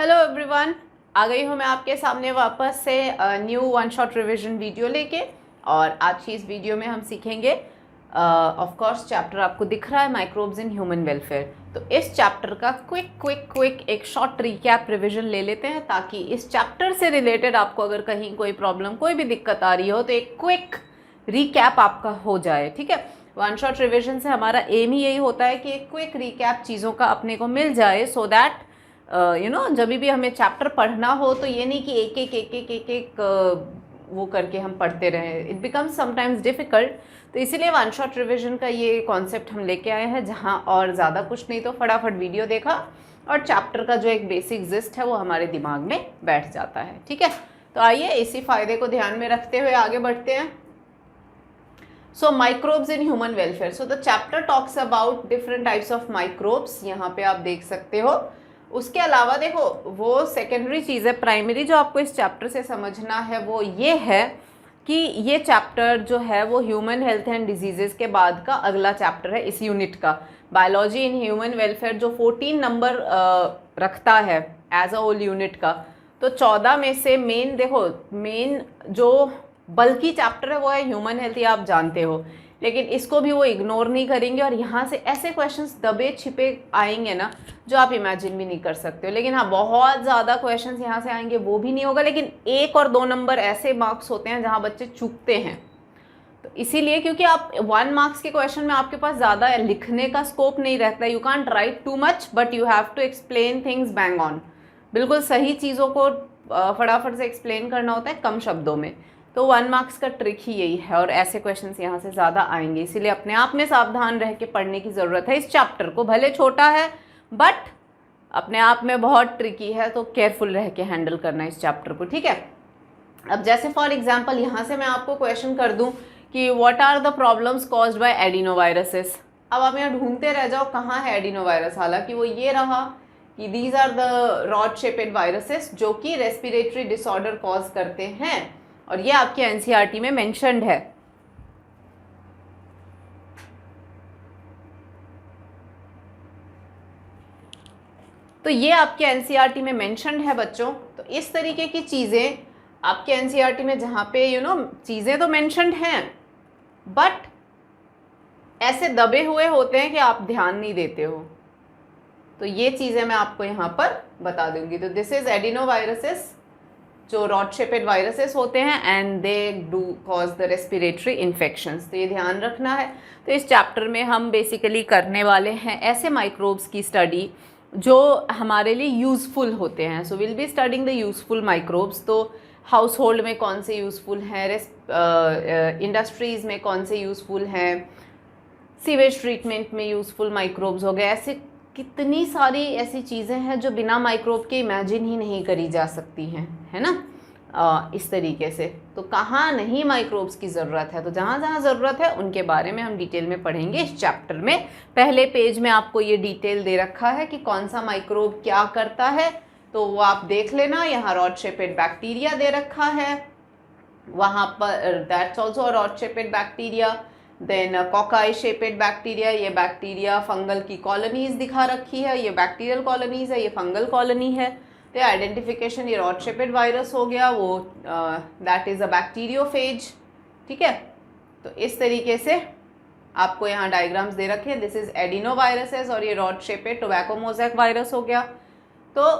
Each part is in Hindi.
हेलो एवरीवन, आ गई हूँ मैं आपके सामने वापस से new one shot revision video लेके। और आज की इस वीडियो में हम सीखेंगे ऑफ कोर्स चैप्टर आपको दिख रहा है माइक्रोब्स इन ह्यूमन वेलफेयर। तो इस चैप्टर का क्विक एक शॉर्ट रिकैप रिवीजन ले लेते हैं ताकि इस चैप्टर से रिलेटेड आपको अगर कहीं कोई प्रॉब्लम कोई भी दिक्कत आ रही हो तो एक क्विक रिकैप आपका हो जाए। ठीक है, वन शॉट रिवीजन से हमारा एम ही यही होता है कि एक क्विक रिकैप चीज़ों का अपने को मिल जाए सो दैट जब भी हमें चैप्टर पढ़ना हो तो ये नहीं कि एक वो करके हम पढ़ते रहें, इट बिकम्स समटाइम्स डिफ़िकल्ट। तो इसीलिए वन शॉट रिवीजन का ये कॉन्सेप्ट हम लेके आए हैं जहाँ और ज़्यादा कुछ नहीं तो फटाफट वीडियो देखा और चैप्टर का जो एक बेसिक जिस्ट है वो हमारे दिमाग में बैठ जाता है। ठीक है, तो आइए इसी फ़ायदे को ध्यान में रखते हुए आगे बढ़ते हैं। So microbes in human welfare, so the chapter talks about different types of microbes, यहाँ पे आप देख सकते हो। उसके अलावा देखो वो सेकेंडरी चीज़ है, प्राइमरी जो आपको इस चैप्टर से समझना है वो ये है कि ये चैप्टर जो है वो ह्यूमन हेल्थ एंड डिजीज़ेस के बाद का अगला चैप्टर है इस यूनिट का। बायोलॉजी इन ह्यूमन वेलफेयर जो 14 नंबर रखता है एज अ होल यूनिट का, तो 14 में से मेन जो बल्कि चैप्टर है वो है ह्यूमन हेल्थ, ये आप जानते हो, लेकिन इसको भी वो इग्नोर नहीं करेंगे और यहाँ से ऐसे क्वेश्चंस दबे छिपे आएंगे ना जो आप इमेजिन भी नहीं कर सकते हो। लेकिन हाँ, बहुत ज़्यादा क्वेश्चंस यहाँ से आएंगे वो भी नहीं होगा, लेकिन 1 और 2 नंबर ऐसे मार्क्स होते हैं जहाँ बच्चे चूकते हैं। तो इसीलिए क्योंकि आप 1 मार्क्स के क्वेश्चन में आपके पास ज़्यादा लिखने का स्कोप नहीं रहता है, you can't write too much but you have to explain things bang on. बिल्कुल सही चीज़ों को फटाफट से एक्सप्लेन करना होता है कम शब्दों में। तो 1 मार्क्स का ट्रिक ही यही है और ऐसे क्वेश्चंस यहाँ से ज़्यादा आएंगे, इसीलिए अपने आप में सावधान रह के पढ़ने की ज़रूरत है। इस चैप्टर को भले छोटा है बट अपने आप में बहुत ट्रिकी है, तो केयरफुल रह के हैंडल करना इस चैप्टर को। ठीक है, अब जैसे फॉर एग्जांपल यहाँ से मैं आपको क्वेश्चन कर दूँ कि what are the problems caused by adenoviruses. अब आप यहाँ ढूंढते रह जाओ कहाँ है एडिनोवायरस, हालांकि वो ये रहा कि these are the rod shaped viruses जो कि रेस्पिरेटरी डिसऑर्डर कॉज करते हैं और ये आपके एनसीईआरटी में मेंशन्ड है। तो ये आपके एनसीईआरटी में मेंशन्ड है बच्चों। तो इस तरीके की चीज़ें आपके एनसीईआरटी में जहाँ पे चीज़ें तो मेंशन्ड हैं बट ऐसे दबे हुए होते हैं कि आप ध्यान नहीं देते हो, तो ये चीज़ें मैं आपको यहाँ पर बता दूंगी। तो दिस इज एडिनोवायरसेस जो रॉड शेपेड वायरसेस होते हैं and they do cause the respiratory infections, तो ये ध्यान रखना है। तो इस चैप्टर में हम बेसिकली करने वाले हैं ऐसे माइक्रोब्स की स्टडी जो हमारे लिए यूज़फुल होते हैं। So will be studying the useful microbes. तो हाउस होल्ड में कौन से यूज़फुल हैं, इंडस्ट्रीज़ में कौन से यूज़फुल हैं, सीवेज ट्रीटमेंट में यूज़फुल माइक्रोब्स हो गए, ऐसे कितनी सारी ऐसी चीज़ें हैं जो बिना माइक्रोब के इमेजिन ही नहीं करी जा सकती हैं, है ना। इस तरीके से तो कहाँ नहीं माइक्रोब्स की ज़रूरत है, तो जहाँ जहाँ ज़रूरत है उनके बारे में हम डिटेल में पढ़ेंगे इस चैप्टर में। पहले पेज में आपको ये डिटेल दे रखा है कि कौन सा माइक्रोब क्या करता है, तो वो आप देख लेना। यहाँ रॉड शेपेड बैक्टीरिया दे रखा है, वहाँ पर that's also rod shaped bacteria. Then cocci shaped bacteria, ये बैक्टीरिया फंगल की कॉलोनीज दिखा रखी है, ये बैक्टीरियल कॉलोनीज है, ये फंगल कॉलोनी है। तो आइडेंटिफिकेशन, ये रॉड शेपेड वायरस हो गया, वो दैट इज़ अ बैक्टीरियोफेज। ठीक है, तो इस तरीके से आपको यहाँ डायग्राम्स दे रखे हैं। दिस इज एडिनोवायरसेस और ये rod shaped tobacco mosaic virus हो गया। तो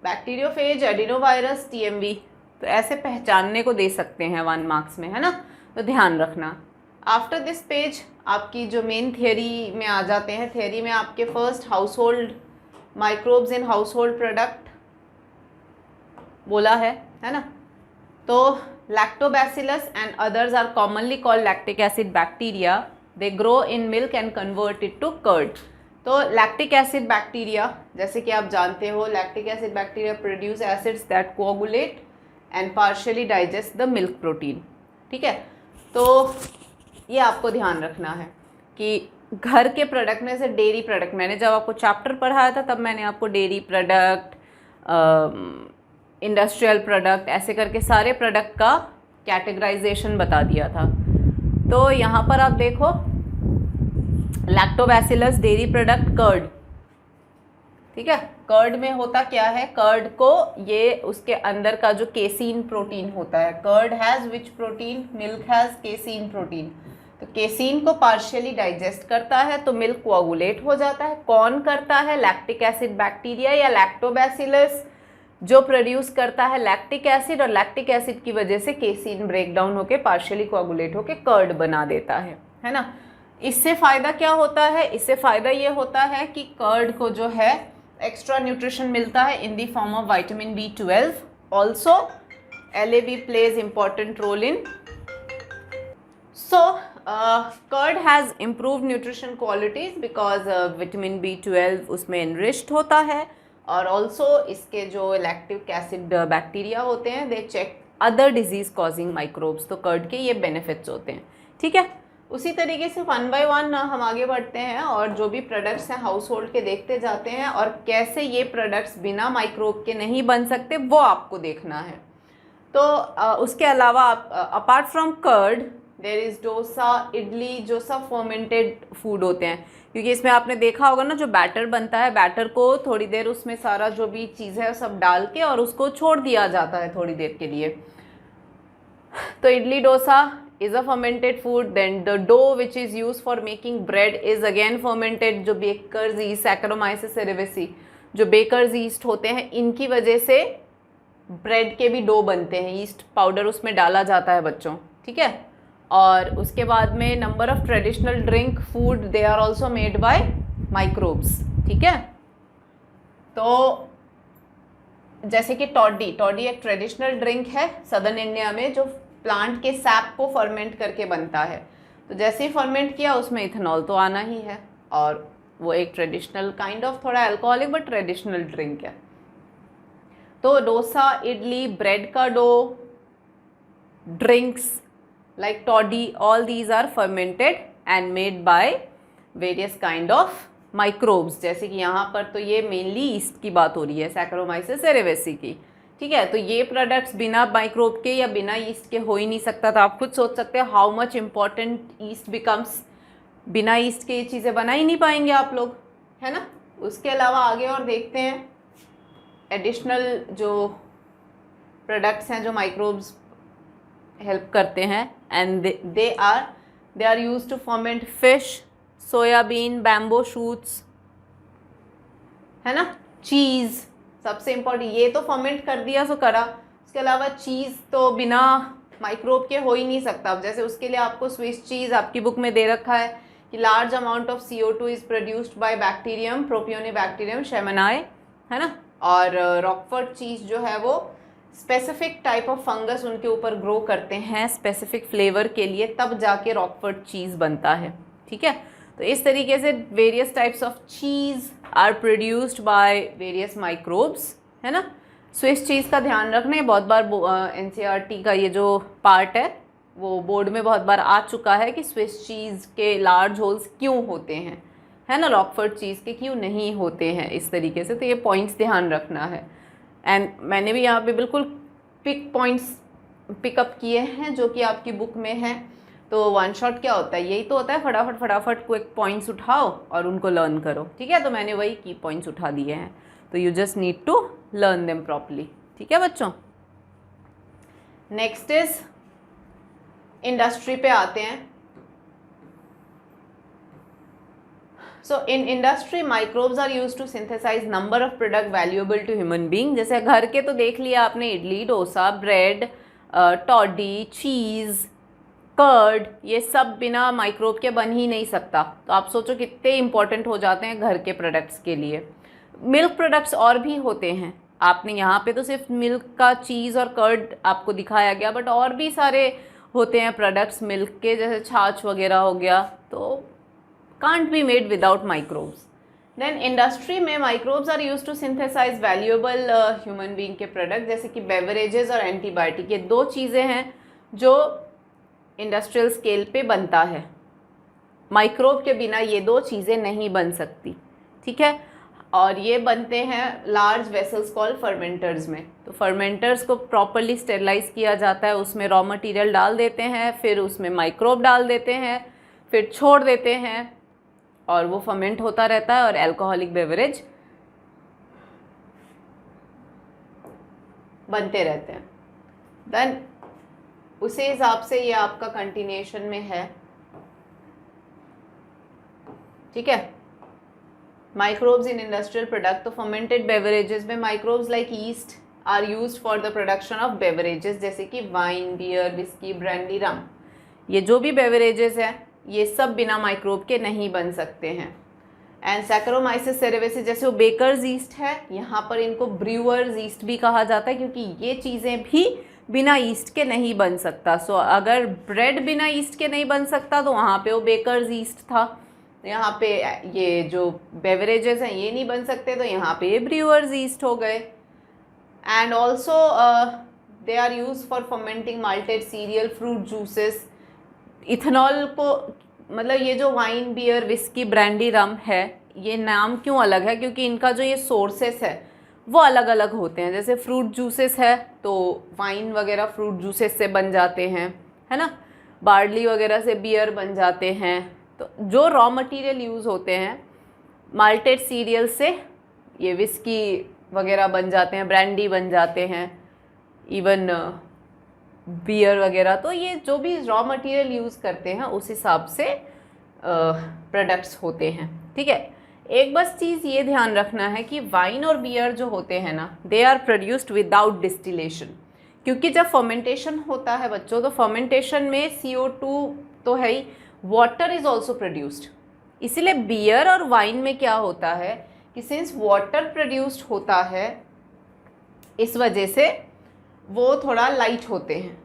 बैक्टीरियोफेज, एडिनोवायरस, टीएमवी, तो ऐसे पहचानने को दे सकते हैं 1 मार्क्स में, है ना, तो ध्यान रखना। आफ्टर दिस पेज आपकी जो मेन थियरी में आ जाते हैं। थियरी में आपके first household microbes in household product बोला है ना। तो lactobacillus and others are commonly called lactic acid bacteria, they grow in milk and convert it to curd. तो लैक्टिक एसिड बैक्टीरिया, जैसे कि आप जानते हो, lactic acid bacteria produce acids that coagulate and partially digest the milk protein. ठीक है, तो ये आपको ध्यान रखना है कि घर के प्रोडक्ट में से डेयरी प्रोडक्ट, मैंने जब आपको चैप्टर पढ़ाया था तब मैंने आपको डेयरी प्रोडक्ट, इंडस्ट्रियल प्रोडक्ट, ऐसे करके सारे प्रोडक्ट का कैटेगराइजेशन बता दिया था। तो यहाँ पर आप देखो लैक्टोबैसिलस डेयरी प्रोडक्ट कर्ड, ठीक है, कर्ड में होता क्या है, कर्ड को ये उसके अंदर का जो केसीन प्रोटीन होता है, curd has which protein, milk has casein protein, तो केसीन को पार्शियली डाइजेस्ट करता है तो मिल्क कोआगुलेट हो जाता है। कौन करता है, लैक्टिक एसिड बैक्टीरिया या लैक्टोबैसिलस, जो प्रोड्यूस करता है लैक्टिक एसिड, और लैक्टिक एसिड की वजह से केसीन ब्रेक डाउन होकर पार्शियली कोआगुलेट होकर कर्ड बना देता है ना। इससे फ़ायदा क्या होता है, इससे फ़ायदा ये होता है कि कर्ड को जो है एक्स्ट्रा न्यूट्रिशन मिलता है in the form of vitamin B12। Also LAB plays important role in, so curd has improved nutrition qualities because vitamin B12 उसमें इनरिच्ड होता है, और ऑल्सो इसके जो लैक्टिक एसिड बैक्टीरिया होते हैं they check other disease causing microbes, तो कर्ड के ये बेनिफिट्स होते हैं। ठीक है, उसी तरीके से 1 बाय 1 हम आगे बढ़ते हैं और जो भी प्रोडक्ट्स हैं हाउस होल्ड के देखते जाते हैं, और कैसे ये प्रोडक्ट्स बिना माइक्रोब के नहीं बन सकते वो आपको देखना है। तो उसके अलावा apart from curd there is dosa, idli, जो सब फर्मेंटेड फूड होते हैं, क्योंकि इसमें आपने देखा होगा ना जो बैटर बनता है, बैटर को थोड़ी देर उसमें सारा जो भी चीज़ है सब डाल के और उसको छोड़ दिया जाता है थोड़ी देर के लिए। तो idli dosa is a fermented food, then the dough which is used for making bread is again fermented, जो bakers yeast, Saccharomyces cerevisiae, जो bakers yeast होते हैं इनकी वजह से ब्रेड के भी डो बनते हैं, ईस्ट पाउडर उसमें डाला जाता है बच्चों। ठीक है, और उसके बाद में number of traditional drink food they are also made by microbes. ठीक है, तो जैसे कि टॉडी एक ट्रेडिशनल ड्रिंक है सदर्न इंडिया में, जो प्लांट के सैप को फर्मेंट करके बनता है, तो जैसे ही फर्मेंट किया उसमें इथेनॉल तो आना ही है, और वो एक ट्रेडिशनल काइंड ऑफ थोड़ा अल्कोहलिक बट ट्रेडिशनल ड्रिंक है। तो डोसा, इडली, ब्रेड का dough, drinks like toddy, all these are fermented and made by various kind of microbes. जैसे कि यहाँ पर तो ये मेनली ईस्ट की बात हो रही है, सैक्रोमाइसिस सेरेवेसी की। ठीक है, तो ये प्रोडक्ट्स बिना माइक्रोब के या बिना ईस्ट के हो ही नहीं सकता। तो आप खुद सोच सकते हैं how much important east becomes, बिना ईस्ट के ये चीज़ें बना ही नहीं पाएंगे आप लोग, है ना। उसके अलावा आगे और देखते हैं एडिशनल जो प्रोडक्ट्स हैं जो माइक्रोब्स हेल्प करते हैं, and they are used to ferment fish, soybean, bamboo shoots, है ना, चीज़ सबसे इम्पोर्टेंट, ये तो फर्मेंट कर दिया सो करा। उसके अलावा चीज़ तो बिना माइक्रोब के हो ही नहीं सकता। अब जैसे उसके लिए आपको स्विस चीज़ आपकी बुक में दे रखा है कि large amount of CO2 is produced by bacterium, propionibacterium shermanii, है ना। और रॉकफोर्ट चीज़ जो है वो स्पेसिफिक टाइप ऑफ फंगस उनके ऊपर ग्रो करते हैं स्पेसिफिक फ्लेवर के लिए, तब जाके रॉकफोर्ट चीज़ बनता है। ठीक है, तो इस तरीके से various types of cheese are produced by various microbes, है ना। स्विस चीज़ का ध्यान रखना, बहुत बार NCERT का ये जो पार्ट है वो बोर्ड में बहुत बार आ चुका है कि स्विस चीज़ के लार्ज होल्स क्यों होते हैं, है ना, रॉकफोर्ट चीज़ के क्यों नहीं होते हैं, इस तरीके से। तो ये पॉइंट्स ध्यान रखना है। एंड मैंने भी यहाँ पे बिल्कुल पॉइंट्स पिकअप किए हैं जो कि आपकी बुक में है। तो वन शॉट क्या होता है, यही तो होता है, फटाफट क्विक पॉइंट्स उठाओ और उनको लर्न करो। ठीक है, तो मैंने वही की पॉइंट्स उठा दिए हैं, तो you just need to learn them properly. ठीक है बच्चों, नेक्स्ट इज इंडस्ट्री पे आते हैं। So in industry microbes are used to synthesize number of product valuable to human being। जैसे घर के तो देख लिया आपने, इडली, डोसा, ब्रेड, टॉडी, चीज़, कर्ड, ये सब बिना माइक्रोब के बन ही नहीं सकता। तो आप सोचो कितने इंपॉर्टेंट हो जाते हैं घर के प्रोडक्ट्स के लिए। मिल्क प्रोडक्ट्स और भी होते हैं, आपने यहाँ पे तो सिर्फ मिल्क का चीज़ और कर्ड आपको दिखाया गया, बट और भी सारे होते हैं प्रोडक्ट्स मिल्क के, जैसे छाछ वगैरह हो गया, तो can't be made without microbes। Then industry में microbes are used to synthesize valuable human being के product, जैसे कि beverages और antibiotic, ये दो चीज़ें हैं जो इंडस्ट्रियल स्केल पे बनता है। माइक्रोब के बिना ये दो चीज़ें नहीं बन सकती। ठीक है, और ये बनते हैं लार्ज वेसल्स कॉल्ड फर्मेंटर्स में। तो फर्मेंटर्स को प्रॉपरली स्टेरलाइज किया जाता है, उसमें रॉ मटेरियल डाल देते हैं, फिर उसमें माइक्रोब डाल देते हैं, फिर छोड़ देते हैं और वो फर्मेंट होता रहता है और अल्कोहलिक बेवरेज बनते रहते हैं। देन उसी हिसाब से ये आपका कंटिन्यूएशन में है, ठीक है। माइक्रोब्स इन इंडस्ट्रियल प्रोडक्ट, तो फर्मेंटेड बेवरेजेस में microbes like yeast are used for the production of beverages, जैसे कि wine, beer, whisky, brandy, rum. ये जो भी बेवरेजेस हैं ये सब बिना माइक्रोब के नहीं बन सकते हैं। एंड सैकरोमाइसिस सेरेवेसिस, जैसे वो बेकर्स ईस्ट है, यहाँ पर इनको ब्रूअर्स ईस्ट भी कहा जाता है, क्योंकि ये चीज़ें भी बिना ईस्ट के नहीं बन सकता। सो अगर ब्रेड बिना ईस्ट के नहीं बन सकता तो वहाँ पे वो बेकर्स ईस्ट था। यहाँ पे ये जो बेवरेजेस हैं ये नहीं बन सकते, तो यहाँ पे ये ब्रूअर्स ईस्ट हो गए। And also they are use for fermenting malted cereal, fruit juices. Ethanol को, मतलब ये जो wine, beer, whisky, brandy, rum है, ये नाम क्यों अलग है? क्योंकि इनका जो ये सोर्सेस है वो अलग अलग होते हैं। जैसे फ्रूट जूसेस है तो वाइन वगैरह फ्रूट जूसेस से बन जाते हैं, है ना। बार्ली वगैरह से बियर बन जाते हैं। तो जो रॉ मटेरियल यूज़ होते हैं माल्टेड सीरियल से ये विस्की वगैरह बन जाते हैं, ब्रांडी बन जाते हैं, इवन बियर वगैरह। तो ये जो भी रॉ मटेरियल यूज़ करते हैं उस हिसाब से प्रोडक्ट्स होते हैं, ठीक है। एक बस चीज़ ये ध्यान रखना है कि वाइन और बियर जो होते हैं ना, they are produced without distillation. क्योंकि जब फर्मेंटेशन होता है बच्चों, तो फर्मेंटेशन में CO2 तो है ही, वाटर इज़ ऑल्सो प्रोड्यूस्ड। इसीलिए बियर और वाइन में क्या होता है कि सिंस वाटर प्रोड्यूस्ड होता है, इस वजह से वो थोड़ा लाइट होते हैं,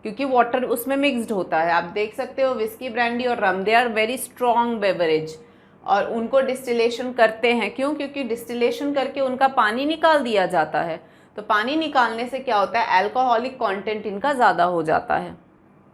क्योंकि वाटर उसमें मिक्स्ड होता है। आप देख सकते हो विस्की, ब्रांडी और rum, they are very strong beverage, और उनको डिस्टिलेशन करते हैं। क्यों? क्योंकि डिस्टिलेशन करके उनका पानी निकाल दिया जाता है। तो पानी निकालने से क्या होता है, अल्कोहलिक कंटेंट इनका ज़्यादा हो जाता है।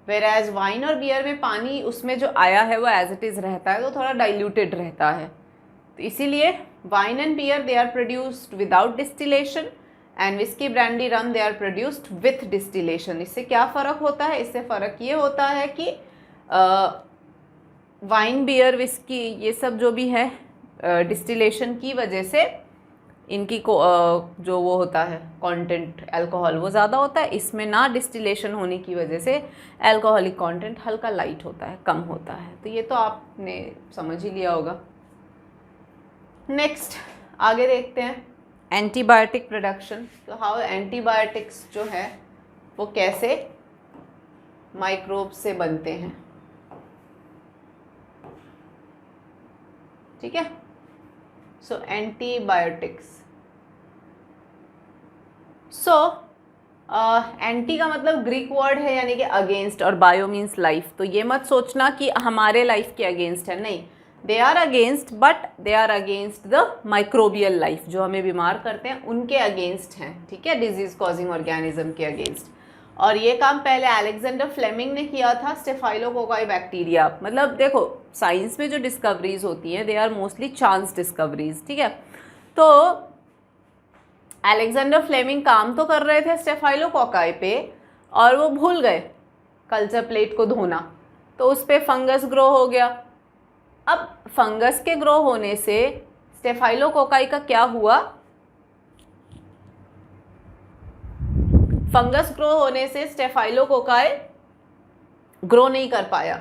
वेर एज वाइन और बियर में पानी उसमें जो आया है वो एज इट इज़ रहता है, तो थोड़ा डाइल्यूटेड रहता है। तो इसीलिए wine and beer they are produced without distillation, and whisky, brandy, rum they are produced with distillation. इससे क्या फ़र्क होता है? इससे फ़र्क ये होता है कि वाइन, बियर, विस्की ये सब जो भी है डिस्टिलेशन की वजह से इनकी जो वो होता है कंटेंट अल्कोहल वो ज़्यादा होता है। इसमें ना डिस्टिलेशन होने की वजह से अल्कोहलिक कंटेंट हल्का लाइट होता है, कम होता है। तो ये तो आपने समझ ही लिया होगा। नेक्स्ट आगे देखते हैं एंटीबायोटिक प्रोडक्शन। तो हाउ एंटीबायोटिक्स जो है वो कैसे माइक्रोब से बनते हैं, ठीक है। सो एंटीबायोटिक्स, एंटी का मतलब ग्रीक वर्ड है यानी कि अगेंस्ट, और बायो मीन्स लाइफ। तो ये मत सोचना कि हमारे लाइफ के अगेंस्ट है, नहीं। They are against, but they are against the microbial life, जो हमें बीमार करते हैं उनके अगेंस्ट हैं, ठीक है, डिजीज कॉजिंग ऑर्गेनिज्म के अगेंस्ट। और ये काम पहले अलेक्जेंडर फ्लेमिंग ने किया था, स्टेफाइलोकोकाई बैक्टीरिया। मतलब देखो साइंस में जो डिस्कवरीज होती हैं they are mostly chance discoveries, ठीक है। तो अलेक्जेंडर फ्लेमिंग काम तो कर रहे थे स्टेफाइलोकोकाई पे, और वो भूल गए कल्चर प्लेट को धोना, तो उस पर फंगस ग्रो हो गया। अब फंगस के ग्रो होने से स्टेफाइलोकोकाई का क्या हुआ, फंगस ग्रो होने से स्टेफाइलोकोकाई ग्रो नहीं कर पाया।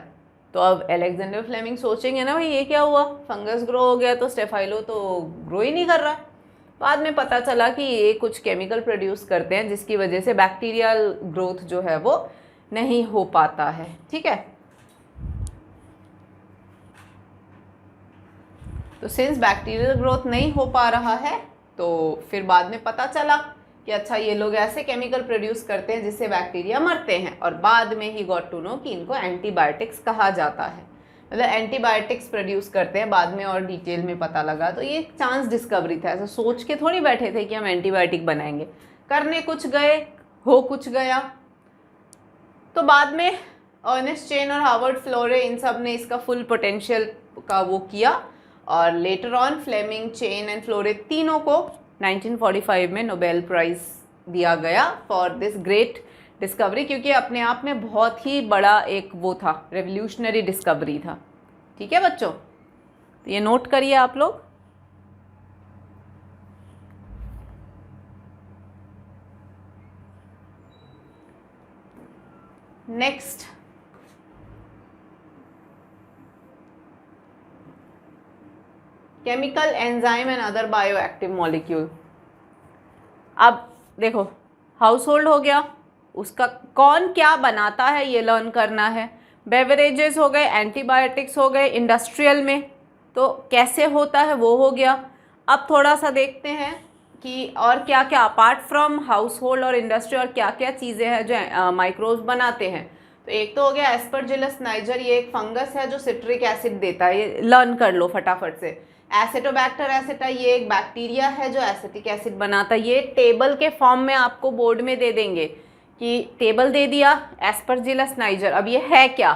तो अब अलेक्जेंडर फ्लेमिंग सोचेंगे ना, भाई ये क्या हुआ, फंगस ग्रो हो गया तो स्टेफाइलो तो ग्रो ही नहीं कर रहा। बाद में पता चला कि ये कुछ केमिकल प्रोड्यूस करते हैं जिसकी वजह से बैक्टीरियल ग्रोथ जो है वो नहीं हो पाता है, ठीक है। तो सिंस बैक्टीरियल ग्रोथ नहीं हो पा रहा है, तो फिर बाद में पता चला कि अच्छा ये लोग ऐसे केमिकल प्रोड्यूस करते हैं जिससे बैक्टीरिया मरते हैं, और बाद में ही गॉट टू नो कि इनको एंटीबायोटिक्स कहा जाता है। मतलब एंटीबायोटिक्स प्रोड्यूस करते हैं, बाद में और डिटेल में पता लगा। तो ये चांस डिस्कवरी था, ऐसा सोच के थोड़ी बैठे थे कि हम एंटीबायोटिक बनाएंगे, करने कुछ गए, हो कुछ गया। तो बाद में अर्नेस्ट चेन और हार्वर्ड फ्लोरे इन सब ने इसका फुल पोटेंशियल का वो किया, और later on Fleming, Chain and Florey तीनों को 1945 में नोबेल प्राइज़ दिया गया फॉर दिस ग्रेट डिस्कवरी, क्योंकि अपने आप में बहुत ही बड़ा एक वो था, रेवोल्यूशनरी डिस्कवरी था, ठीक है बच्चों। तो ये नोट करिए आप लोग। Next, chemical, enzyme and other bioactive molecule. अब देखो, हाउस होल्ड हो गया, उसका कौन क्या बनाता है ये लर्न करना है। बेवरेजेस हो गए, एंटीबायोटिक्स हो गए, इंडस्ट्रियल में तो कैसे होता है वो हो गया। अब थोड़ा सा देखते हैं कि और क्या क्या अपार्ट फ्रॉम हाउस होल्ड और इंडस्ट्री और क्या क्या चीज़ें हैं जो माइक्रोब्स बनाते हैं। तो एक तो हो गया एस्परजिलस नाइजर, ये एक फंगस है जो सिट्रिक एसिड देता है, ये लर्न कर लो फटाफट से। एसिटोबैक्टर एसिटाई, ये एक बैक्टीरिया है जो एसिटिक एसिड बनाता है। ये टेबल के फॉर्म में आपको बोर्ड में दे देंगे कि टेबल दे दिया एस्परजिलस नाइजर। अब ये है क्या,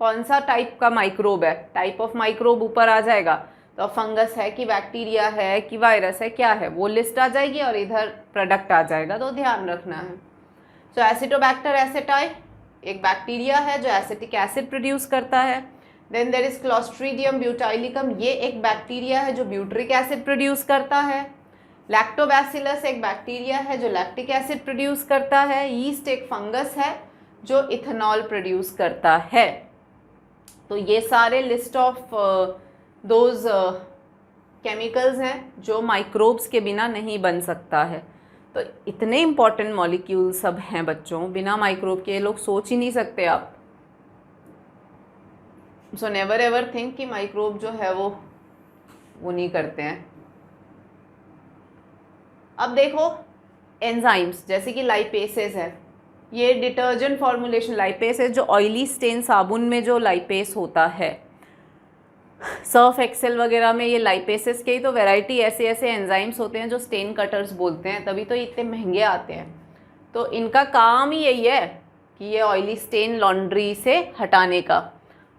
कौन सा टाइप का माइक्रोब है, टाइप ऑफ माइक्रोब ऊपर आ जाएगा। तो फंगस है कि बैक्टीरिया है कि वायरस है, क्या है वो लिस्ट आ जाएगी और इधर प्रोडक्ट आ जाएगा, तो ध्यान रखना है। तो एसिटोबैक्टर एसिटाई एक बैक्टीरिया है जो एसिटिक एसिड प्रोड्यूस करता है। Then there is clostridium butylicum, ये एक बैक्टीरिया है जो ब्यूटरिक एसिड प्रोड्यूस करता है। लैक्टोबैसिलस एक बैक्टीरिया है जो लैक्टिक एसिड प्रोड्यूस करता है। यीस्ट एक फंगस है जो इथेनॉल प्रोड्यूस करता है। तो ये सारे लिस्ट ऑफ दोज केमिकल्स हैं जो माइक्रोब्स के बिना नहीं बन सकता है। तो इतने इम्पॉर्टेंट मॉलिक्यूल सब हैं बच्चों, बिना माइक्रोब के लोग सोच ही नहीं सकते आप। सो नेवर एवर थिंक कि माइक्रोब जो है वो नहीं करते हैं। अब देखो एंजाइम्स, जैसे कि लाइपेसेस है, ये डिटर्जेंट फॉर्मुलेशन लाइपेस है, जो ऑयली स्टेन साबुन में जो लाइपेस होता है, सर्फ एक्सेल वगैरह में ये लाइपेसेस के ही तो वैरायटी ऐसे ऐसे एंजाइम्स होते हैं जो स्टेन कटर्स बोलते हैं, तभी तो इतने महंगे आते हैं। तो इनका काम ही यही है कि ये ऑयली स्टेन लॉन्ड्री से हटाने का।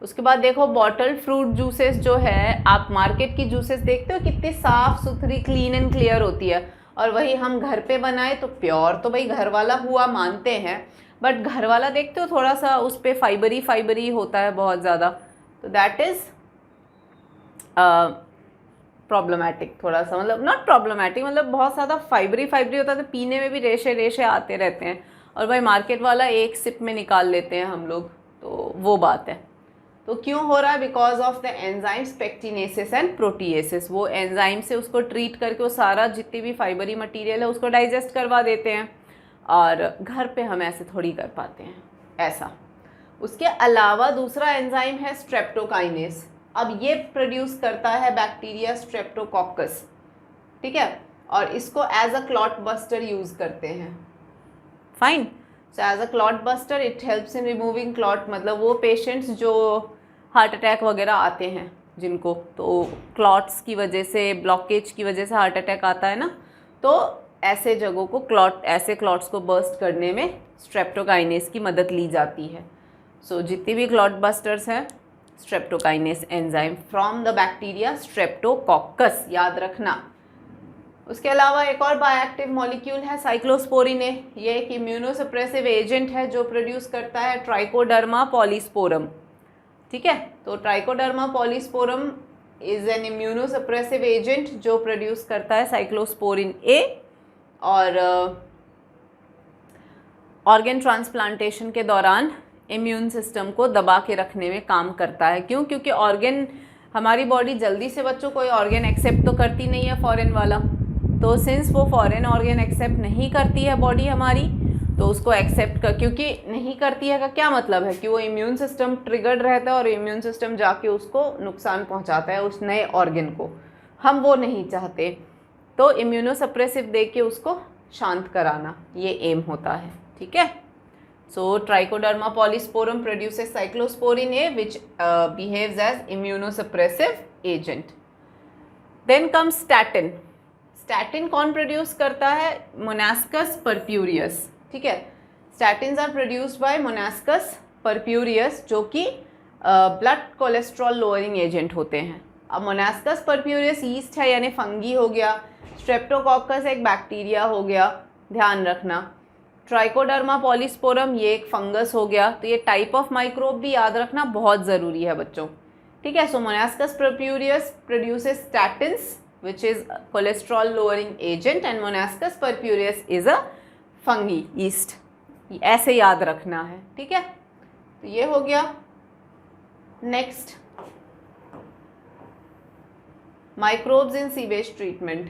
उसके बाद देखो बॉटल फ्रूट जूसेस जो है, आप मार्केट की जूसेस देखते हो कितनी साफ़ सुथरी क्लीन एंड क्लियर होती है, और वही हम घर पे बनाए तो प्योर तो भाई घर वाला हुआ मानते हैं, बट घर वाला देखते हो थोड़ा सा उस पर फाइबरी होता है बहुत ज़्यादा, तो दैट इज़ प्रॉब्लमैटिक थोड़ा सा, मतलब नॉट प्रॉब्लमैटिक, मतलब बहुत ज़्यादा फाइबरी होता है, तो पीने में भी रेशे आते रहते हैं, और भाई मार्केट वाला एक सिप में निकाल लेते हैं हम लोग, तो वो बात है। तो क्यों हो रहा है, because of the enzymes pectinases and proteases. वो एंजाइम से उसको ट्रीट करके वो सारा जितनी भी फाइबरी मटेरियल है उसको डाइजेस्ट करवा देते हैं, और घर पे हम ऐसे थोड़ी कर पाते हैं ऐसा। उसके अलावा दूसरा एंजाइम है स्ट्रेप्टोकाइनेस। अब ये प्रोड्यूस करता है बैक्टीरिया स्ट्रेप्टोकोकस, ठीक है, और इसको as a clot buster use करते हैं। Fine, so as a clot buster it helps in removing clot, मतलब वो पेशेंट्स जो हार्ट अटैक वगैरह आते हैं जिनको, तो क्लॉट्स की वजह से, ब्लॉकेज की वजह से हार्ट अटैक आता है ना, तो ऐसे जगहों को ऐसे क्लॉट्स को बर्स्ट करने में स्ट्रेप्टोकाइनेस की मदद ली जाती है। सो जितनी भी क्लॉट बस्टर्स हैं, streptokinase enzyme from the bacteria Streptococcus, याद रखना। उसके अलावा एक और बायोएक्टिव मॉलिक्यूल है साइक्लोस्पोरिन ए, ये एक इम्यूनोसप्रेसिव एजेंट है जो प्रोड्यूस करता है ट्राइकोडर्मा पॉलीस्पोरम, ठीक है। तो trichoderma polysporum is an immunosuppressive agent जो प्रोड्यूस करता है साइक्लोस्पोरिन ए, और ऑर्गन ट्रांसप्लांटेशन के दौरान इम्यून सिस्टम को दबा के रखने में काम करता है। क्यों? क्योंकि ऑर्गन, हमारी बॉडी जल्दी से बच्चों कोई ऑर्गन एक्सेप्ट तो करती नहीं है फॉरेन वाला, तो सिंस वो फॉरेन ऑर्गन एक्सेप्ट नहीं करती है बॉडी हमारी, तो उसको एक्सेप्ट कर, क्योंकि नहीं करती है का क्या मतलब है कि वो इम्यून सिस्टम ट्रिगर्ड रहता है और इम्यून सिस्टम जाके उसको नुकसान पहुंचाता है उस नए ऑर्गन को, हम वो नहीं चाहते, तो इम्यूनोसप्रेसिव दे के उसको शांत कराना, ये एम होता है, ठीक है। So Trichoderma polysporum produces cyclosporin A which behaves as immunosuppressive agent. Then comes statin. Statin कौन प्रोड्यूस करता है? मोनास्कस परप्यूरियस, ठीक है। Statins are produced by Monascus purpureus, जो कि ब्लड कोलेस्ट्रॉल लोअरिंग एजेंट होते हैं। अब मोनास्कस परप्यूरियस यीस्ट है यानी फंगी हो गया, स्ट्रेप्टोकोकस एक बैक्टीरिया हो गया, ध्यान रखना। ट्राइकोडर्मा पॉलीस्पोरम ये एक फंगस हो गया, तो ये टाइप ऑफ माइक्रोब भी याद रखना बहुत ज़रूरी है बच्चों, ठीक है। So Monascus purpureus produces statins which is cholesterol lowering agent and Monascus purpureus is a fungi yeast, ऐसे याद रखना है, ठीक है। तो ये हो गया। Next, microbes in sewage treatment.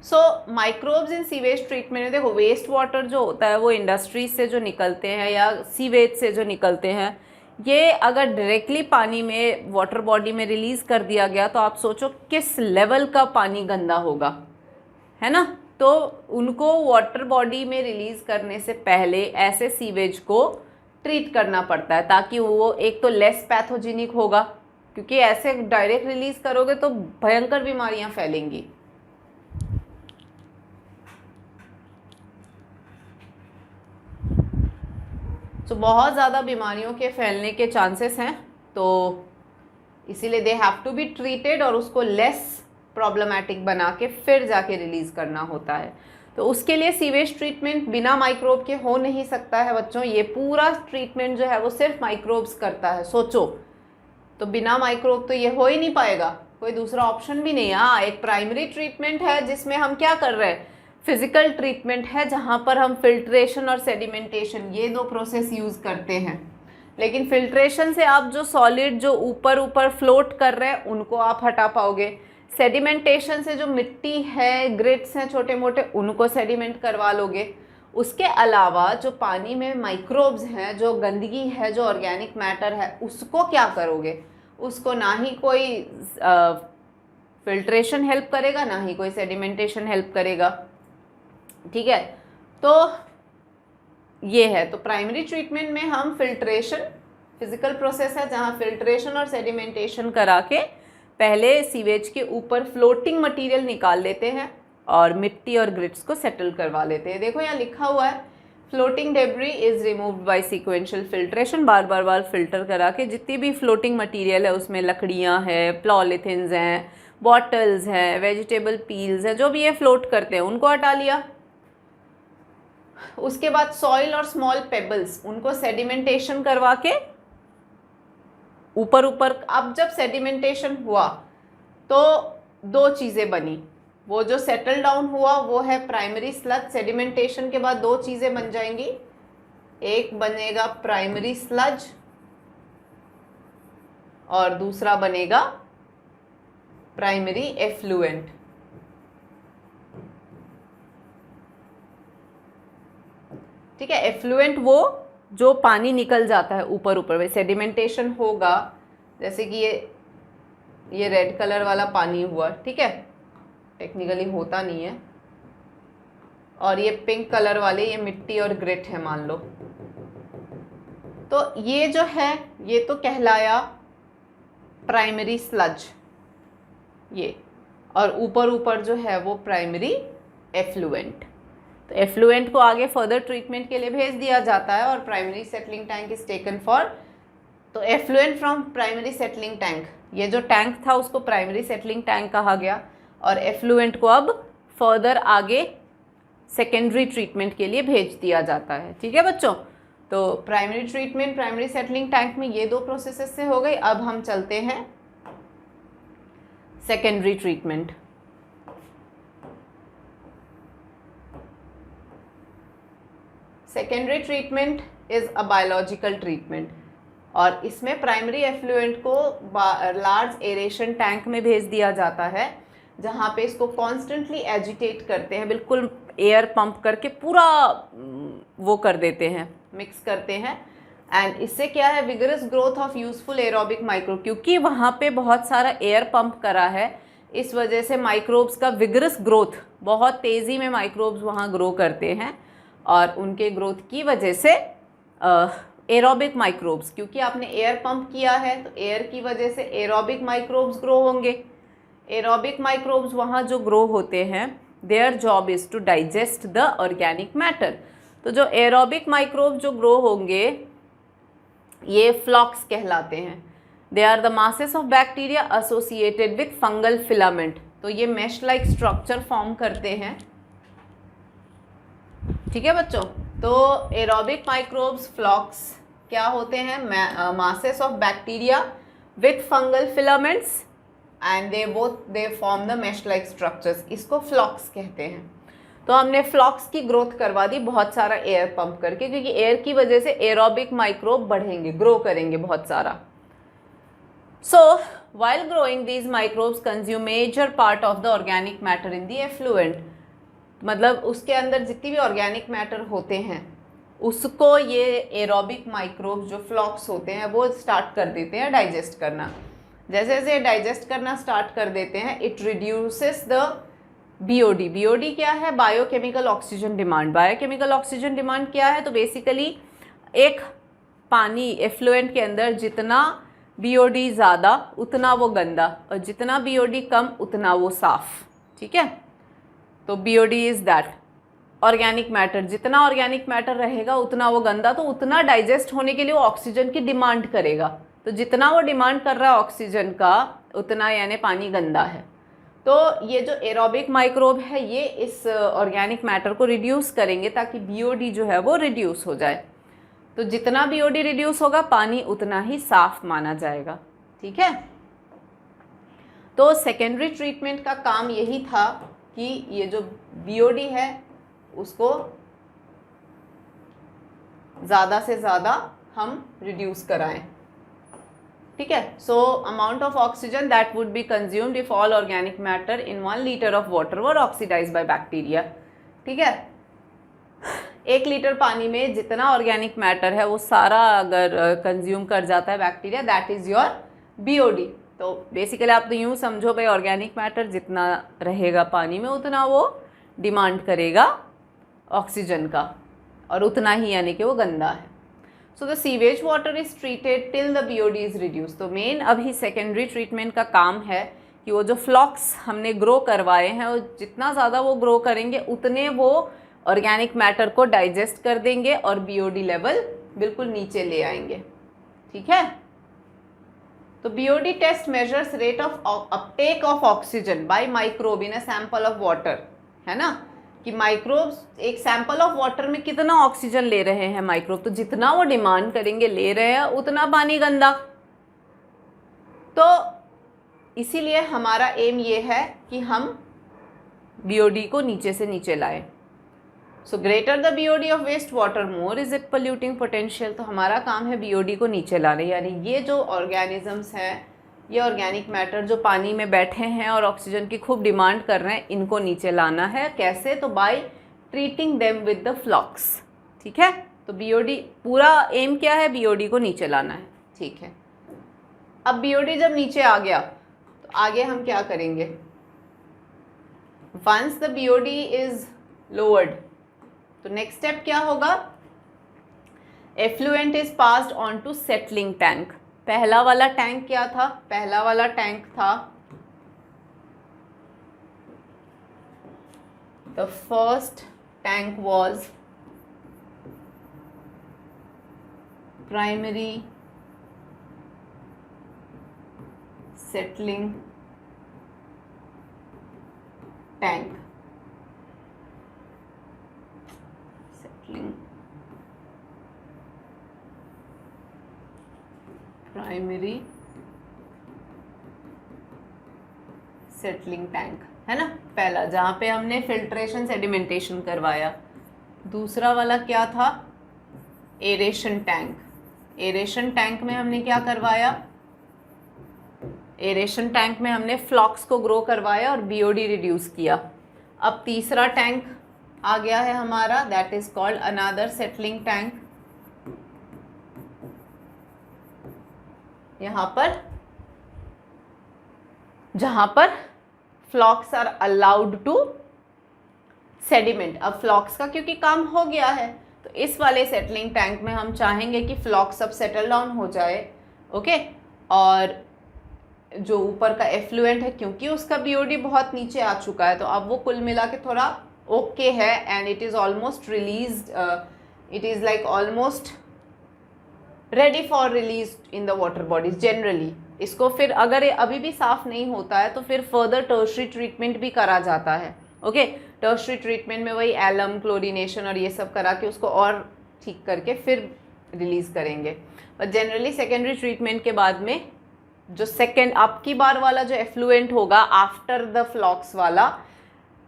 So microbes in sewage treatment, देखो वेस्ट वाटर जो होता है वो इंडस्ट्रीज से जो निकलते हैं या सीवेज से जो निकलते हैं, ये अगर डायरेक्टली पानी में वाटर बॉडी में रिलीज़ कर दिया गया तो आप सोचो किस लेवल का पानी गंदा होगा, है ना। तो उनको वाटर बॉडी में रिलीज़ करने से पहले ऐसे सीवेज को ट्रीट करना पड़ता है ताकि वो एक तो लेस पैथोजेनिक होगा, क्योंकि ऐसे डायरेक्ट रिलीज़ करोगे तो भयंकर बीमारियां फैलेंगी। तो बहुत ज़्यादा बीमारियों के फैलने के चांसेस हैं, तो इसीलिए they have to be treated और उसको लेस प्रॉब्लमेटिक बना के फिर जाके रिलीज़ करना होता है। तो उसके लिए सीवेज ट्रीटमेंट बिना माइक्रोब के हो नहीं सकता है बच्चों। ये पूरा ट्रीटमेंट जो है वो सिर्फ माइक्रोब्स करता है, सोचो। तो बिना माइक्रोब तो ये हो ही नहीं पाएगा, कोई दूसरा ऑप्शन भी नहीं है। हाँ, एक प्राइमरी ट्रीटमेंट है जिसमें हम क्या कर रहे हैं, फिजिकल ट्रीटमेंट है जहाँ पर हम फिल्ट्रेशन और सेडिमेंटेशन ये दो प्रोसेस यूज़ करते हैं। लेकिन फिल्ट्रेशन से आप जो सॉलिड जो ऊपर ऊपर फ्लोट कर रहे हैं उनको आप हटा पाओगे। सेडिमेंटेशन से जो मिट्टी है, ग्रिट्स हैं छोटे मोटे, उनको सेडिमेंट करवा लोगे। उसके अलावा जो पानी में माइक्रोब्स हैं, जो गंदगी है, जो ऑर्गेनिक मैटर है, उसको क्या करोगे, उसको ना ही कोई फिल्ट्रेशन हेल्प करेगा ना ही कोई सेडिमेंटेशन हेल्प करेगा, ठीक है। तो ये है, तो प्राइमरी ट्रीटमेंट में हम फिल्ट्रेशन, फिजिकल प्रोसेस है जहाँ फिल्ट्रेशन और सेडिमेंटेशन करा के पहले सीवेज के ऊपर फ्लोटिंग मटेरियल निकाल लेते हैं और मिट्टी और ग्रिट्स को सेटल करवा लेते हैं। देखो यहाँ लिखा हुआ है floating debris is removed by sequential filtration. Bar bar filter करा के जितनी भी फ्लोटिंग मटेरियल है उसमें लकड़ियाँ हैं, पॉलीथिन्स हैं, बॉटल्स हैं, वेजिटेबल पील्स हैं, जो भी ये फ्लोट करते हैं उनको हटा लिया। उसके बाद सॉइल और स्मॉल पेबल्स, उनको सेडिमेंटेशन करवा के ऊपर ऊपर। अब जब सेडिमेंटेशन हुआ तो दो चीज़ें बनी, वो जो सेटल डाउन हुआ वो है प्राइमरी स्लज। सेडिमेंटेशन के बाद दो चीज़ें बन जाएंगी, एक बनेगा प्राइमरी स्लज और दूसरा बनेगा प्राइमरी एफ्लुएंट। ठीक है, एफ्लुएंट वो जो पानी निकल जाता है ऊपर ऊपर में। सेडिमेंटेशन होगा जैसे कि ये रेड कलर वाला पानी हुआ, ठीक है, टेक्निकली होता नहीं है, और ये पिंक कलर वाले ये मिट्टी और ग्रिट है मान लो। तो ये जो है ये तो कहलाया प्राइमरी स्लज ये, और ऊपर ऊपर जो है वो प्राइमरी एफ्लुएंट। तो एफ्लुएंट को आगे फर्दर ट्रीटमेंट के लिए भेज दिया जाता है और primary settling tank is taken for. तो effluent from primary settling tank, ये जो टैंक था उसको प्राइमरी सेटलिंग टैंक कहा गया, और एफ्लुएंट को अब फर्दर आगे सेकेंडरी ट्रीटमेंट के लिए भेज दिया जाता है। ठीक है बच्चों, तो primary treatment primary settling tank में ये दो प्रोसेसेस से हो गई। अब हम चलते हैं secondary treatment. Secondary treatment is a biological treatment, और इसमें प्राइमरी एफ्लुएंट को लार्ज एरेशन टैंक में भेज दिया जाता है जहाँ पे इसको कॉन्स्टेंटली एजिटेट करते हैं, बिल्कुल एयर पंप करके पूरा वो कर देते हैं, मिक्स करते हैं। एंड इससे क्या है, vigorous growth of useful aerobic microbe, क्योंकि वहाँ पे बहुत सारा एयर पंप करा है, इस वजह से माइक्रोब्स का विगरस ग्रोथ, बहुत तेज़ी में माइक्रोब्स वहाँ ग्रो करते हैं, और उनके ग्रोथ की वजह से एरोबिक माइक्रोब्स, क्योंकि आपने एयर पंप किया है तो एयर की वजह से एरोबिक माइक्रोब्स ग्रो होंगे। एरोबिक माइक्रोब्स वहाँ जो ग्रो होते हैं, their job is to digest the organic matter. तो जो एरोबिक माइक्रोब्स जो ग्रो होंगे ये फ्लॉक्स कहलाते हैं। They are the masses of bacteria associated with fungal filament. तो ये मैश लाइक स्ट्रक्चर फॉर्म करते हैं। ठीक है बच्चों, तो एरोबिक माइक्रोब्स फ्लॉक्स क्या होते हैं, masses of bacteria with fungal filaments, and they form the mesh like structures, इसको फ्लॉक्स कहते हैं। तो हमने फ्लॉक्स की ग्रोथ करवा दी बहुत सारा एयर पंप करके, क्योंकि एयर की वजह से एरोबिक माइक्रोब बढ़ेंगे, ग्रो करेंगे बहुत सारा। So, while growing, these microbes consume major part of the organic matter in the effluent. मतलब उसके अंदर जितनी भी ऑर्गेनिक मैटर होते हैं उसको ये एरोबिक माइक्रोब्स जो फ्लॉक्स होते हैं वो स्टार्ट कर देते हैं डाइजेस्ट करना। जैसे जैसे डाइजेस्ट करना स्टार्ट कर देते हैं, it reduces the BOD. BOD क्या है? Biochemical oxygen demand. Biochemical oxygen demand क्या है? तो बेसिकली एक पानी एफ्लुएंट के अंदर जितना बीओडी ज़्यादा उतना वो गंदा, और जितना बीओडी कम उतना वो साफ। ठीक है, तो BOD is that organic matter. जितना ऑर्गेनिक मैटर रहेगा उतना वो गंदा, तो उतना डाइजेस्ट होने के लिए वो ऑक्सीजन की डिमांड करेगा। तो जितना वो डिमांड कर रहा है ऑक्सीजन का उतना यानी पानी गंदा है। तो ये जो एरोबिक माइक्रोब है ये इस ऑर्गेनिक मैटर को रिड्यूस करेंगे ताकि बीओडी जो है वो रिड्यूस हो जाए। तो जितना बीओडी रिड्यूस होगा पानी उतना ही साफ माना जाएगा। ठीक है, तो सेकेंडरी ट्रीटमेंट का काम यही था कि ये जो बीओडी है उसको ज़्यादा से ज़्यादा हम रिड्यूस कराएं। ठीक है, so amount of oxygen that would be consumed if all organic matter in 1 litre of water were oxidised by bacteria. ठीक है, 1 लीटर पानी में जितना ऑर्गेनिक मैटर है वो सारा अगर कंज्यूम कर जाता है bacteria, that is your BOD. तो बेसिकली आप तो यूँ समझो भाई ऑर्गेनिक मैटर जितना रहेगा पानी में उतना वो डिमांड करेगा ऑक्सीजन का, और उतना ही यानी कि वो गंदा है। So the sewage water is treated till the BOD is reduce. तो मेन अभी सेकेंडरी ट्रीटमेंट का काम है कि वो जो फ्लॉक्स हमने ग्रो करवाए हैं वो जितना ज़्यादा वो ग्रो करेंगे उतने वो ऑर्गेनिक मैटर को डाइजेस्ट कर देंगे और बीओडी लेवल बिल्कुल नीचे ले आएंगे। ठीक है, तो BOD test measures rate of uptake of oxygen by microbe in a sample of water, है ना, कि माइक्रोब्स एक सैंपल ऑफ वाटर में कितना ऑक्सीजन ले रहे हैं माइक्रोब, तो जितना वो डिमांड करेंगे ले रहे हैं उतना पानी गंदा। तो इसीलिए हमारा एम ये है कि हम बीओडी को नीचे से नीचे लाएं। So greater the BOD of waste water more is it polluting potential. तो हमारा काम है बीओडी को नीचे लाने, यानी ये जो ऑर्गेनिजम्स हैं, ये ऑर्गेनिक मैटर जो पानी में बैठे हैं और ऑक्सीजन की खूब डिमांड कर रहे हैं, इनको नीचे लाना है। कैसे? तो by treating them with the flocs. ठीक है, तो बीओडी पूरा एम क्या है? बीओडी को नीचे लाना है। ठीक है, अब बीओडी जब नीचे आ गया तो आगे हम क्या करेंगे? Once the BOD is lowered, तो नेक्स्ट स्टेप क्या होगा? Effluent is passed on to settling tank. पहला वाला टैंक क्या था? पहला वाला टैंक था the first tank was primary settling tank. Primary settling tank है ना, पहला जहाँ पे हमने फिल्ट्रेशन सेडिमेंटेशन करवाया। दूसरा वाला क्या था? Aeration tank. एरेशन टैंक में हमने क्या करवाया? एरेशन टैंक में हमने फ्लॉक्स को ग्रो करवाया और बीओडी रिड्यूस किया। अब तीसरा टैंक आ गया है हमारा, that is called another settling tank. यहाँ पर जहाँ पर फ्लॉक्स आर अलाउड टू सेडिमेंट। अब फ्लॉक्स का क्योंकि काम हो गया है तो इस वाले सेटलिंग टैंक में हम चाहेंगे कि फ्लॉक्स सब सेटल डाउन हो जाए। ओके, और जो ऊपर का एफ्लुएंट है क्योंकि उसका बीओडी बहुत नीचे आ चुका है तो अब वो कुल मिला के थोड़ा ओके है and it is almost released, it is like almost ready for release in the water bodies generally. इसको फिर अगर ये अभी भी साफ़ नहीं होता है तो फिर फर्दर टर्शरी ट्रीटमेंट भी करा जाता है। ओके, टर्शरी ट्रीटमेंट में वही एलम, क्लोरीनेशन और ये सब करा के उसको और ठीक करके फिर रिलीज़ करेंगे। बट जनरली सेकेंडरी ट्रीटमेंट के बाद में जो सेकेंड अब की बार वाला जो एफ्लुएंट होगा आफ्टर द फ्लॉक्स वाला,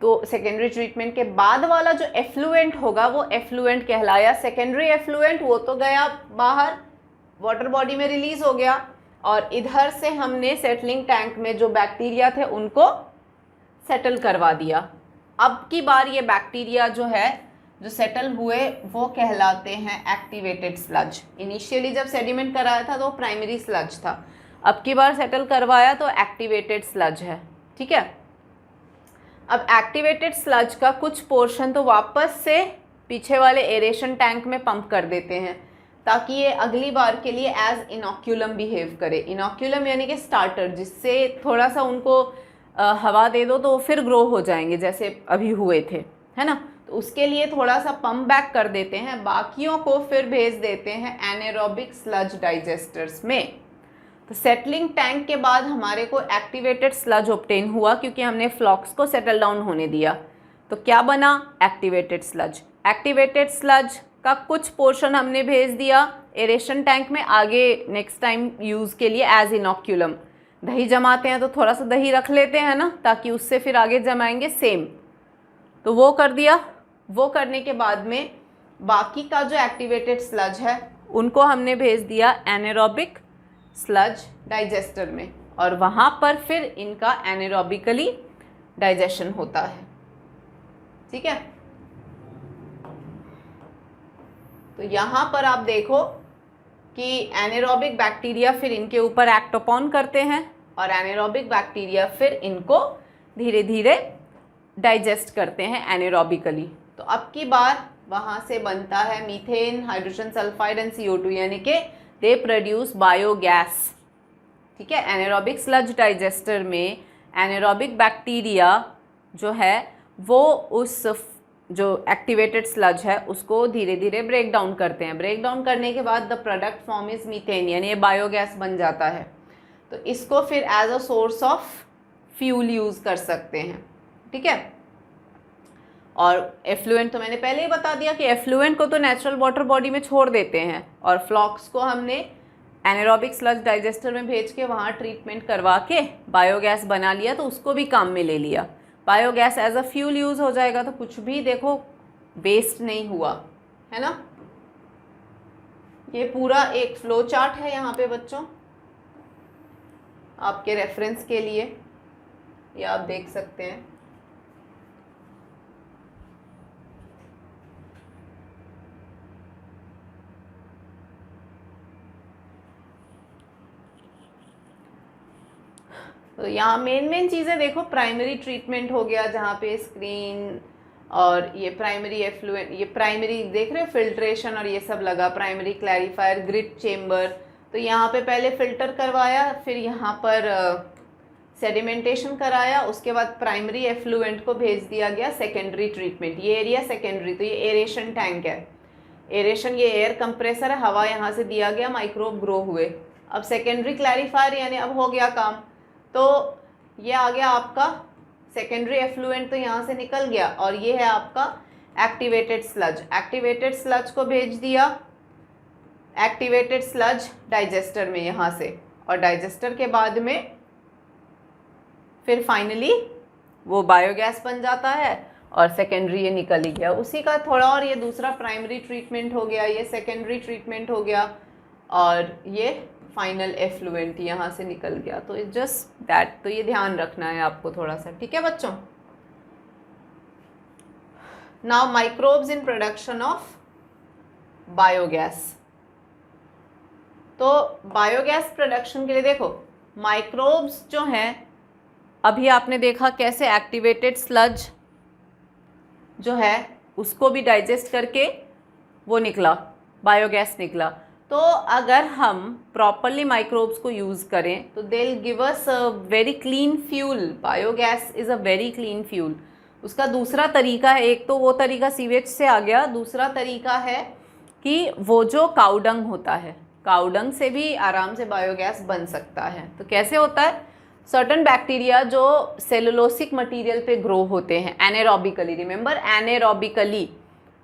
तो सेकेंडरी ट्रीटमेंट के बाद वाला जो एफ्लुएंट होगा वो एफ्लुएंट कहलाया। सेकेंडरी एफ्लुएंट वो तो गया बाहर, वाटर बॉडी में रिलीज हो गया, और इधर से हमने सेटलिंग टैंक में जो बैक्टीरिया थे उनको सेटल करवा दिया। अब की बार ये बैक्टीरिया जो है जो सेटल हुए वो कहलाते हैं एक्टिवेटेड स्लज। इनिशियली जब सेडिमेंट कराया था तो वो प्राइमरी स्लज था, अब की बार सेटल करवाया तो एक्टिवेटेड स्लज है। ठीक है, अब एक्टिवेटेड स्लज का कुछ पोर्शन तो वापस से पीछे वाले एरेशन टैंक में पंप कर देते हैं ताकि ये अगली बार के लिए एज इनोक्यूलम बिहेव करे। इनोक्यूलम यानी कि स्टार्टर, जिससे थोड़ा सा उनको हवा दे दो तो वो फिर ग्रो हो जाएंगे जैसे अभी हुए थे, है ना। तो उसके लिए थोड़ा सा पंप बैक कर देते हैं, बाकियों को फिर भेज देते हैं एनारोबिक स्लज डाइजेस्टर्स में। तो सेटलिंग टैंक के बाद हमारे को एक्टिवेटेड स्लज ऑब्टेन हुआ क्योंकि हमने फ्लॉक्स को सेटल डाउन होने दिया। तो क्या बना? Activated sludge. एक्टिवेटेड स्लज का कुछ पोर्शन हमने भेज दिया एरेशन टैंक में आगे नेक्स्ट टाइम यूज़ के लिए एज इनोक्यूलम। दही जमाते हैं तो थोड़ा सा दही रख लेते हैं ना, ताकि उससे फिर आगे जमाएंगे सेम। तो वो कर दिया। वो करने के बाद में बाकी का जो एक्टिवेटेड स्लज है उनको हमने भेज दिया एनारोबिक स्लज डाइजेस्टर में, और वहाँ पर फिर इनका एनारोबिकली डाइजेशन होता है। ठीक है, तो यहाँ पर आप देखो कि एनारोबिक बैक्टीरिया फिर इनके ऊपर एक्ट अपॉन करते हैं और एनारोबिक बैक्टीरिया फिर इनको धीरे धीरे डाइजेस्ट करते हैं एनारोबिकली। तो अब की बार वहाँ से बनता है methane, hydrogen sulphide and CO2, यानी कि दे प्रोड्यूस बायोगैस। ठीक है, एनारोबिक स्लज डाइजेस्टर में एनारोबिक बैक्टीरिया जो है वो उस जो एक्टिवेटेड स्लज है उसको धीरे धीरे ब्रेक डाउन करते हैं। ब्रेक डाउन करने के बाद the product form is methane, यानी ये बायोगैस बन जाता है। तो इसको फिर as a source of fuel use कर सकते हैं। ठीक है, और एफ्लुएंट तो मैंने पहले ही बता दिया कि एफ्लुएंट को तो नेचुरल वाटर बॉडी में छोड़ देते हैं, और फ्लॉक्स को हमने एनारोबिक स्लज डाइजेस्टर में भेज के वहाँ ट्रीटमेंट करवा के बायोगैस बना लिया, तो उसको भी काम में ले लिया। Biogas as a fuel use हो जाएगा, तो कुछ भी देखो वेस्ट नहीं हुआ, है ना। ये पूरा एक फ्लो चार्ट है यहाँ पे बच्चों, आपके रेफरेंस के लिए, ये आप देख सकते हैं। तो यहाँ मेन चीज़ें देखो, प्राइमरी ट्रीटमेंट हो गया जहाँ पे स्क्रीन और ये प्राइमरी एफ्लुएंट, ये प्राइमरी देख रहे हो फिल्ट्रेशन और ये सब लगा, प्राइमरी क्लैरिफायर, ग्रिट चेम्बर। तो यहाँ पे पहले फिल्टर करवाया, फिर यहाँ पर सेडिमेंटेशन कराया, उसके बाद प्राइमरी एफ्लुएंट को भेज दिया गया सेकेंडरी ट्रीटमेंट। ये एरिया सेकेंडरी, तो ये एरेशन टैंक है। एरेशन ये एयर कंप्रेसर है, हवा यहाँ से दिया गया, माइक्रोब ग्रो हुए। अब सेकेंडरी क्लैरिफायर यानी अब हो गया काम, तो ये आ गया आपका सेकेंडरी एफ्लुएंट, तो यहाँ से निकल गया, और ये है आपका एक्टिवेटेड स्लज। एक्टिवेटेड स्लज को भेज दिया एक्टिवेटेड स्लज डाइजेस्टर में यहाँ से, और डाइजेस्टर के बाद में फिर फाइनली वो बायोगैस बन जाता है और सेकेंडरी ये निकल ही गया उसी का थोड़ा। और ये दूसरा प्राइमरी ट्रीटमेंट हो गया, ये सेकेंडरी ट्रीटमेंट हो गया, और ये फाइनल एफ्लुएंट यहाँ से निकल गया। तो इट्स जस्ट दैट, तो ये ध्यान रखना है आपको थोड़ा सा। ठीक है बच्चों, now microbes in production of biogas. तो बायोगैस प्रोडक्शन के लिए देखो, माइक्रोब्स जो हैं, अभी आपने देखा कैसे एक्टिवेटेड स्लज जो है उसको भी डाइजेस्ट करके वो निकला, बायोगैस निकला। तो अगर हम प्रॉपरली माइक्रोब्स को यूज़ करें तो they will give us a very clean fuel. Biogas is a very clean fuel. उसका दूसरा तरीका है, एक तो वो तरीका सीवेज से आ गया, दूसरा तरीका है कि वो जो काउडंग होता है, काउडंग से भी आराम से बायोगैस बन सकता है। तो कैसे होता है, सर्टन बैक्टीरिया जो सेलुलोसिक मटेरियल पे ग्रो होते हैं एनारोबिकली, रिमेंबर एनारोबिकली,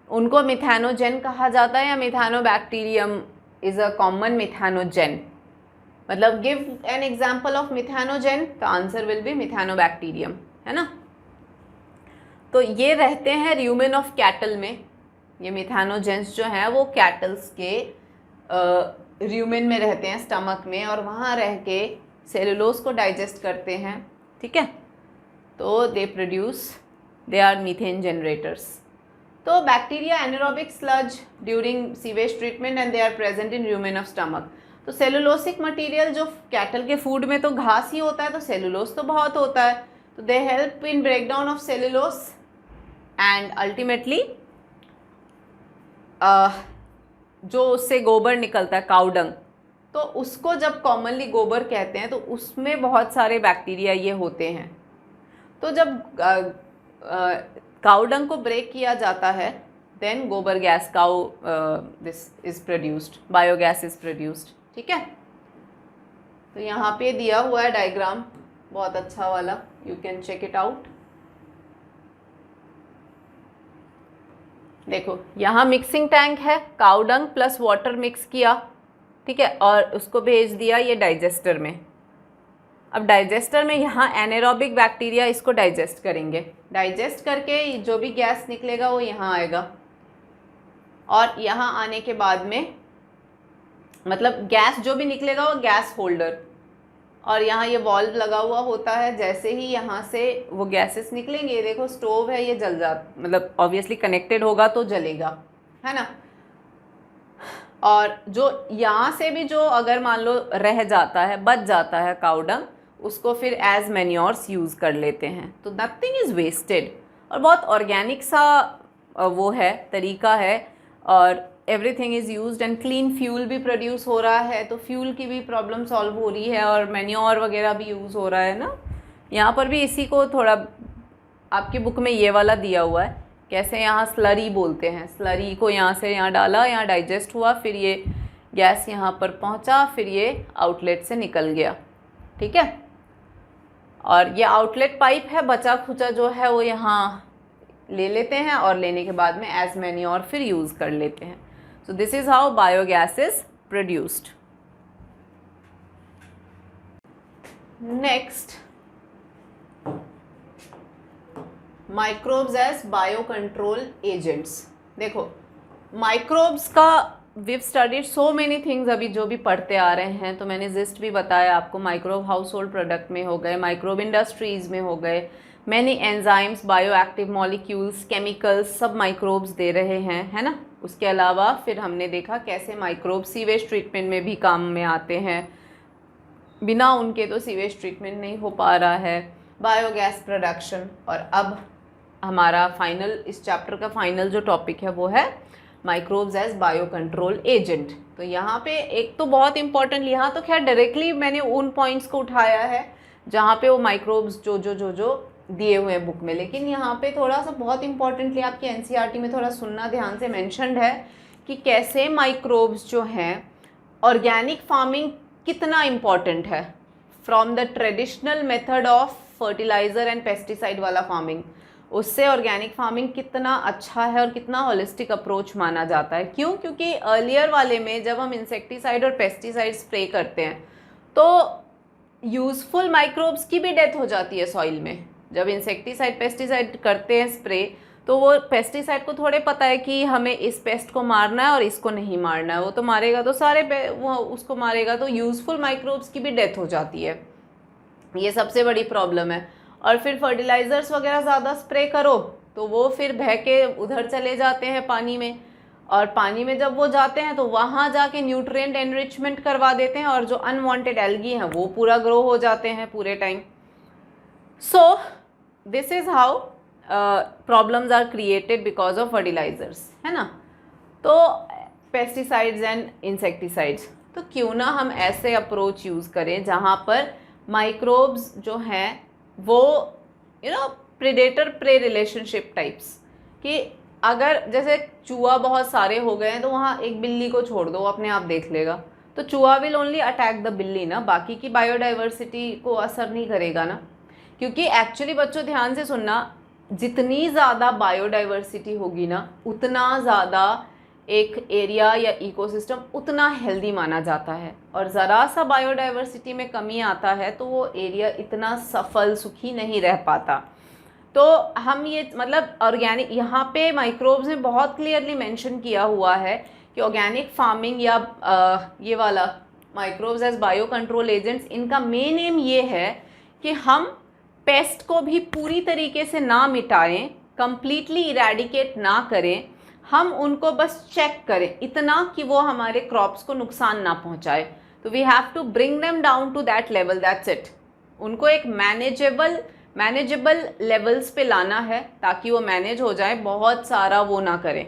उनको मिथेनोजेन कहा जाता है, या methanobacterium is a common methanogen. मतलब give an example of methanogen, the answer will be methanobacterium, है ना। तो ये रहते हैं र्यूमेन ऑफ कैटल में। ये मिथेनोजेंस जो हैं वो कैटल्स के र्यूमेन में रहते हैं, स्टमक में, और वहाँ रह के सेलुलोज को डाइजेस्ट करते हैं। ठीक है, तो दे आर मीथेन जनरेटर्स। तो bacteria anaerobic sludge during sewage treatment and they are present in rumen of stomach. तो सेलुलोसिक मटेरियल जो कैटल के फूड में तो घास ही होता है, तो सेलुलोज तो बहुत होता है, तो they help in breakdown of cellulose and ultimately जो उससे गोबर निकलता है, काउडंग, तो उसको जब कॉमनली गोबर कहते हैं तो उसमें बहुत सारे बैक्टीरिया ये होते हैं। तो जब काउडंग को ब्रेक किया जाता है देन गोबर gas this is produced, biogas is produced. ठीक है, तो यहाँ पे दिया हुआ है डायग्राम बहुत अच्छा वाला, you can check it out. देखो यहाँ मिक्सिंग टैंक है, काउडंग प्लस वाटर मिक्स किया, ठीक है, और उसको भेज दिया ये डाइजेस्टर में। अब डाइजेस्टर में यहाँ एनारोबिक बैक्टीरिया इसको डाइजेस्ट करेंगे, डाइजेस्ट करके जो भी गैस निकलेगा वो यहाँ आएगा, और यहाँ आने के बाद में मतलब गैस जो भी निकलेगा वो गैस होल्डर, और यहाँ ये वॉल्व लगा हुआ होता है, जैसे ही यहाँ से वो गैसेस निकलेंगे, देखो स्टोव है ये जल मतलब ऑब्वियसली कनेक्टेड होगा तो जलेगा, है ना। और जो यहाँ से भी जो अगर मान लो रह जाता है, बच जाता है काउडंग, उसको फिर एज मैन्योर्स यूज़ कर लेते हैं, तो नथिंग इज़ वेस्टेड। और बहुत ऑर्गेनिक सा वो है, तरीका है, और everything is used and clean fuel भी प्रोड्यूस हो रहा है, तो फ्यूल की भी प्रॉब्लम सॉल्व हो रही है, और मैन्योर वगैरह भी यूज़ हो रहा है ना। यहाँ पर भी इसी को थोड़ा आपकी बुक में ये वाला दिया हुआ है, कैसे यहाँ स्लरी बोलते हैं, स्लरी को यहाँ से यहाँ डाला, यहाँ डाइजेस्ट हुआ, फिर ये गैस यहाँ पर पहुँचा, फिर ये आउटलेट से निकल गया। ठीक है, और ये आउटलेट पाइप है, बचा खुचा जो है वो यहाँ ले लेते हैं, और लेने के बाद में एज मैन्योर फिर यूज़ कर लेते हैं। So this is how biogas is produced. Next, microbes as bio control agents. देखो माइक्रोब्स का we've studied so many things, अभी जो भी पढ़ते आ रहे हैं, तो मैंने जिस्ट भी बताया आपको, माइक्रोब हाउस होल्ड प्रोडक्ट में हो गए, माइक्रोब इंडस्ट्रीज़ में हो गए, many enzymes, bio active molecules, chemicals, सब माइक्रोब्स दे रहे हैं, है ना। उसके अलावा फिर हमने देखा कैसे माइक्रोब सीवेज ट्रीटमेंट में भी काम में आते हैं, बिना उनके तो सीवेज ट्रीटमेंट नहीं हो पा रहा है, बायोगैस प्रोडक्शन। और अब हमारा फाइनल, इस चैप्टर का फाइनल जो टॉपिक है वो है microbes as bio control agent. तो यहाँ पे एक तो बहुत इंपॉर्टेंट, यहाँ तो खैर डायरेक्टली मैंने उन पॉइंट्स को उठाया है जहाँ पे वो माइक्रोब्स जो दिए हुए हैं बुक में, लेकिन यहाँ पे थोड़ा सा बहुत इंपॉर्टेंटली आपकी एनसीईआरटी में थोड़ा सुनना ध्यान से मेंशन्ड है कि कैसे माइक्रोब्स जो हैं, ऑर्गेनिक फार्मिंग कितना इम्पॉर्टेंट है from the traditional method of fertiliser and pesticide वाला फार्मिंग, उससे ऑर्गेनिक फार्मिंग कितना अच्छा है और कितना होलिस्टिक अप्रोच माना जाता है। क्यों? क्योंकि अर्लियर वाले में जब हम इंसेक्टिसाइड और पेस्टिसाइड स्प्रे करते हैं तो यूज़फुल माइक्रोब्स की भी डेथ हो जाती है सॉइल में। जब इंसेक्टिसाइड पेस्टिसाइड करते हैं स्प्रे, तो वो पेस्टिसाइड को थोड़े पता है कि हमें इस पेस्ट को मारना है और इसको नहीं मारना है, वो तो मारेगा तो सारे वो उसको मारेगा, तो यूज़फुल माइक्रोब्स की भी डेथ हो जाती है। ये सबसे बड़ी प्रॉब्लम है। और फिर फर्टिलाइज़र्स वगैरह ज़्यादा स्प्रे करो तो वो फिर बह के उधर चले जाते हैं पानी में, और पानी में जब वो जाते हैं तो वहाँ जाके न्यूट्रिएंट एनरिचमेंट करवा देते हैं, और जो अनवांटेड एल्गी हैं वो पूरा ग्रो हो जाते हैं पूरे time. So this is how problems are created because of fertilisers, है ना। तो पेस्टिसाइड्स एंड इंसेक्टिसाइड्स, तो क्यों ना हम ऐसे अप्रोच यूज़ करें जहाँ पर माइक्रोब्स जो हैं वो प्रेडेटर प्रे रिलेशनशिप टाइप्स, कि अगर जैसे चूहा बहुत सारे हो गए हैं तो वहाँ एक बिल्ली को छोड़ दो, अपने आप देख लेगा, तो चूहा विल ओनली अटैक द बिल्ली ना, बाकी की बायोडाइवर्सिटी को असर नहीं करेगा ना। क्योंकि एक्चुअली बच्चों ध्यान से सुनना, जितनी ज़्यादा बायोडाइवर्सिटी होगी ना उतना ज़्यादा एक एरिया या इकोसिस्टम उतना हेल्दी माना जाता है, और ज़रा सा बायोडाइवर्सिटी में कमी आता है तो वो एरिया इतना सफल सुखी नहीं रह पाता। तो हम ये मतलब ऑर्गेनिक, यहाँ पे माइक्रोब्स ने बहुत क्लियरली मेंशन किया हुआ है कि ऑर्गेनिक फार्मिंग या ये वाला microbes as bio control agents, इनका मेन एम ये है कि हम पेस्ट को भी पूरी तरीके से ना मिटाएं, कंप्लीटली इरेडिकेट ना करें, हम उनको बस चेक करें इतना कि वो हमारे क्रॉप्स को नुकसान ना पहुंचाए। तो we have to bring them down to that level, that's it. उनको एक मैनेजेबल लेवल्स पे लाना है ताकि वो मैनेज हो जाए, बहुत सारा वो ना करें,